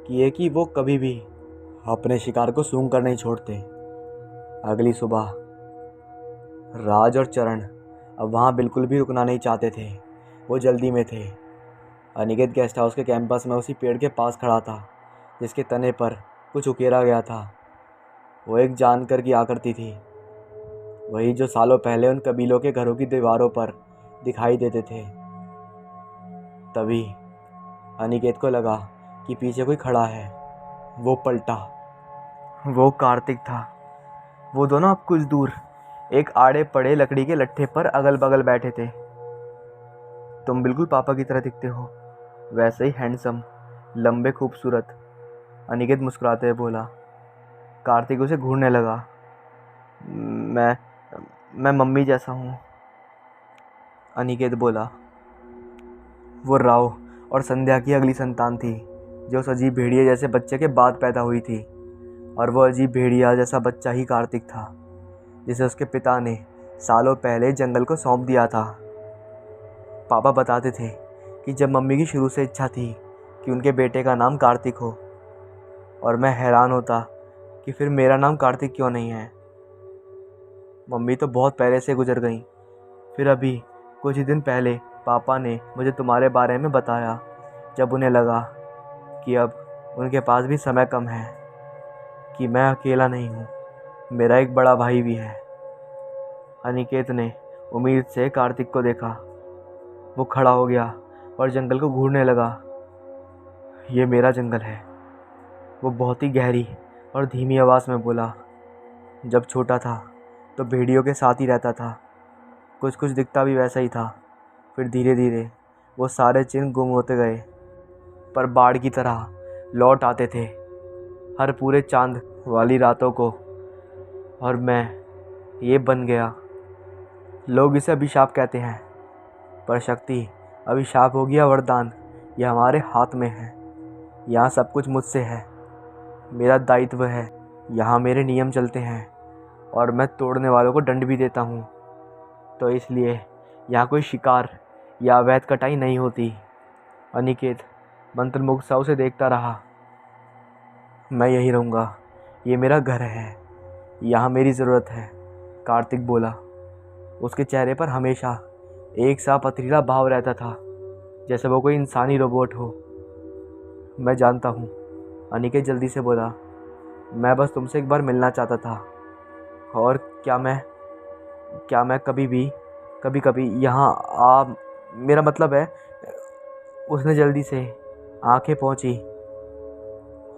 कि वो कभी भी अपने शिकार को सूंघ कर नहीं छोड़ते। अगली सुबह राज और चरण अब वहाँ बिल्कुल भी रुकना नहीं चाहते थे। वो जल्दी में थे। अनिकेत गेस्ट हाउस के कैंपस में उसी पेड़ के पास खड़ा था जिसके तने पर कुछ उकेरा गया था। वो एक जानकर की आकृति थी, वही जो सालों पहले उन कबीलों के घरों की दीवारों पर दिखाई देते थे। तभी अनिकेत को लगा कि पीछे कोई खड़ा है। वो पलटा। वो कार्तिक था। वो दोनों अब कुछ दूर एक आड़े पड़े लकड़ी के लट्ठे पर अगल बगल बैठे थे। तुम बिल्कुल पापा की तरह दिखते हो, वैसे ही हैंडसम, लंबे, खूबसूरत, अनिकेत मुस्कुराते हुए बोला। कार्तिक उसे घूरने लगा। मैं मम्मी जैसा हूँ, अनिकेत बोला। वो राव और संध्या की अगली संतान थी जो उस अजीब भेड़िए जैसे बच्चे के बाद पैदा हुई थी। और वो अजीब भेड़िया जैसा बच्चा ही कार्तिक था जिसे उसके पिता ने सालों पहले जंगल को सौंप दिया था। पापा बताते थे कि जब मम्मी की शुरू से इच्छा थी कि उनके बेटे का नाम कार्तिक हो, और मैं हैरान होता कि फिर मेरा नाम कार्तिक क्यों नहीं है। मम्मी तो बहुत पहले से गुजर गई। फिर अभी कुछ ही दिन पहले पापा ने मुझे तुम्हारे बारे में बताया, जब उन्हें लगा कि अब उनके पास भी समय कम है, कि मैं अकेला नहीं हूँ, मेरा एक बड़ा भाई भी है। अनिकेत ने उम्मीद से कार्तिक को देखा। वो खड़ा हो गया और जंगल को घूरने लगा। ये मेरा जंगल है, वो बहुत ही गहरी और धीमी आवाज़ में बोला। जब छोटा था तो भेड़ियों के साथ ही रहता था, कुछ कुछ दिखता भी वैसा ही था। फिर धीरे धीरे वो सारे चिन्ह गुम होते गए, पर बाढ़ की तरह लौट आते थे हर पूरे चांद वाली रातों को। और मैं ये बन गया। लोग इसे अभिशाप कहते हैं, पर शक्ति, अभिशाप हो गया वरदान, यह हमारे हाथ में है। यहाँ सब कुछ मुझसे है, मेरा दायित्व है। यहाँ मेरे नियम चलते हैं और मैं तोड़ने वालों को दंड भी देता हूँ। तो इसलिए यहाँ कोई शिकार या अवैध कटाई नहीं होती। अनिकेत मंत्रमुग्ध सा उसे देखता रहा। मैं यहीं रहूँगा, ये मेरा घर है, यहाँ मेरी ज़रूरत है, कार्तिक बोला। उसके चेहरे पर हमेशा एक सा पथरीला भाव रहता था, जैसे वो कोई इंसानी रोबोट हो। मैं जानता हूँ, अनिकेत जल्दी से बोला। मैं बस तुमसे एक बार मिलना चाहता था। और क्या मैं कभी कभी यहाँ आ मेरा मतलब है। उसने जल्दी से आंखें पहुँची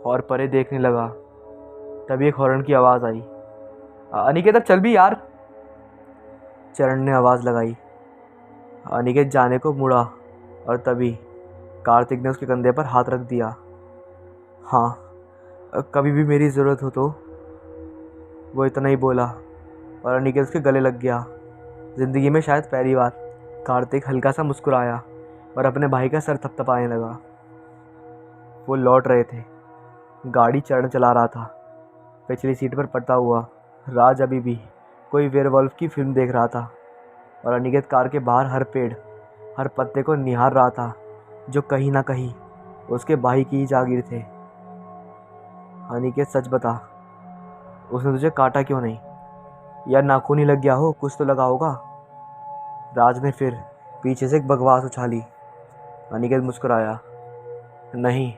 और परे देखने लगा। तभी एक हॉर्न की आवाज़ आई। अनिकेत अब चल भी यार, चरण ने आवाज़ लगाई। अनिकेत जाने को मुड़ा और तभी कार्तिक ने उसके कंधे पर हाथ रख दिया। हाँ, कभी भी मेरी ज़रूरत हो तो। वो इतना ही बोला और अनिकेत उसके गले लग गया। ज़िंदगी में शायद पहली बार कार्तिक हल्का सा मुस्कुराया और अपने भाई का सर थपथपाने लगा। वो लौट रहे थे। गाड़ी चरण चला रहा था, पिछली सीट पर पड़ता हुआ। राज अभी भी कोई वेयरवुल्फ की फिल्म देख रहा था और अनिकेत कार के बाहर हर पेड़, हर पत्ते को निहार रहा था, जो कहीं ना कहीं उसके भाई की ही जागीर थे। अनिकेत सच बता, उसने तुझे काटा क्यों नहीं? या नाखून ही लग गया हो, कुछ तो लगा होगा। राज ने फिर पीछे से एक बकवास उछाली। अनिकेत मुस्कुराया। नहीं,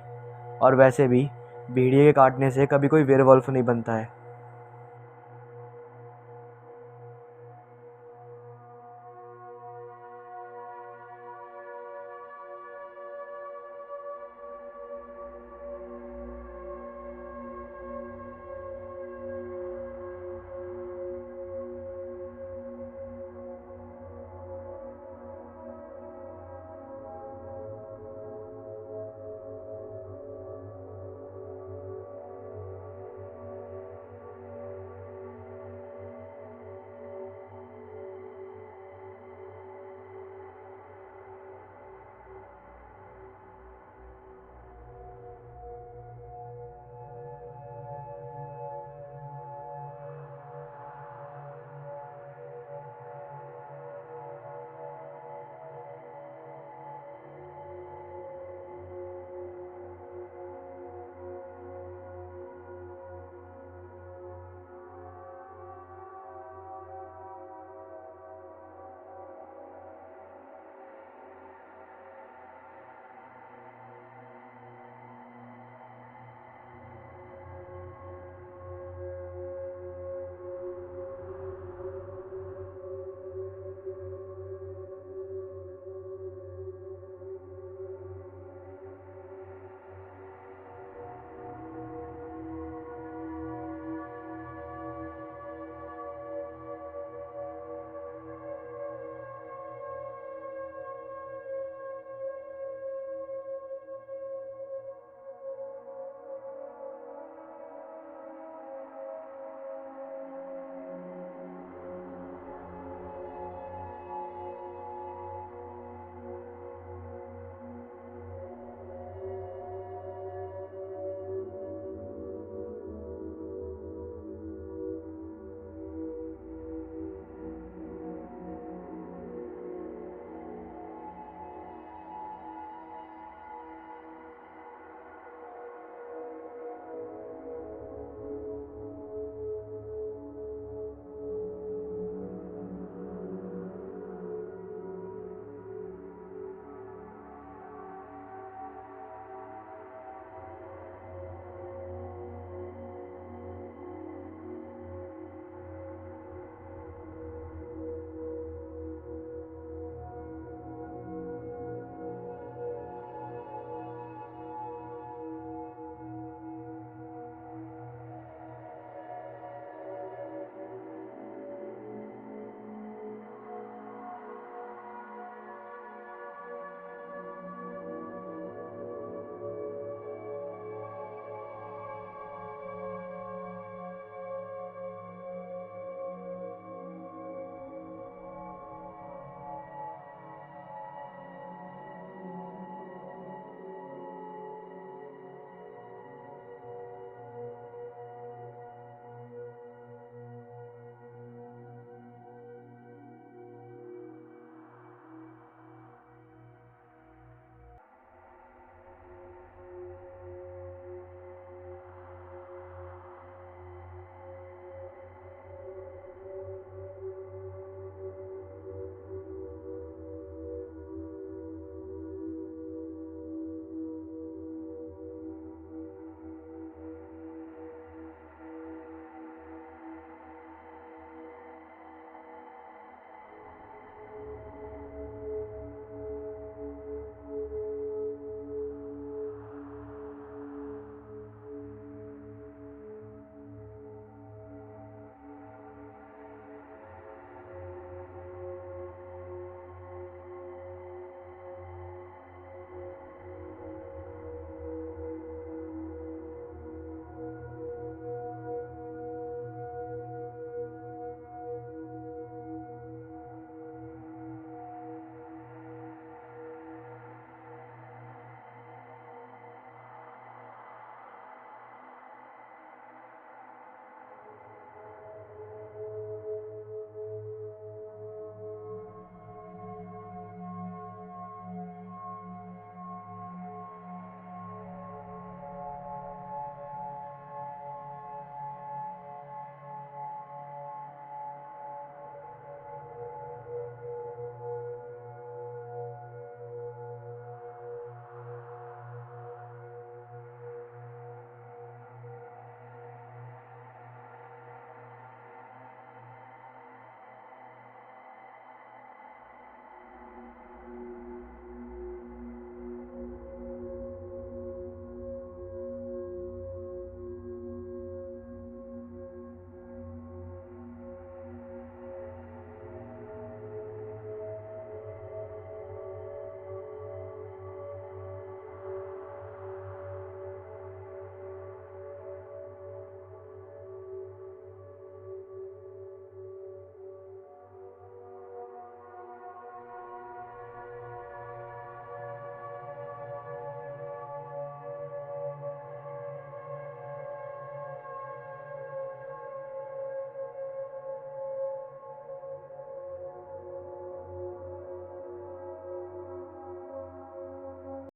और वैसे भी भेड़िए के काटने से कभी कोई वेयरवुल्फ नहीं बनता है।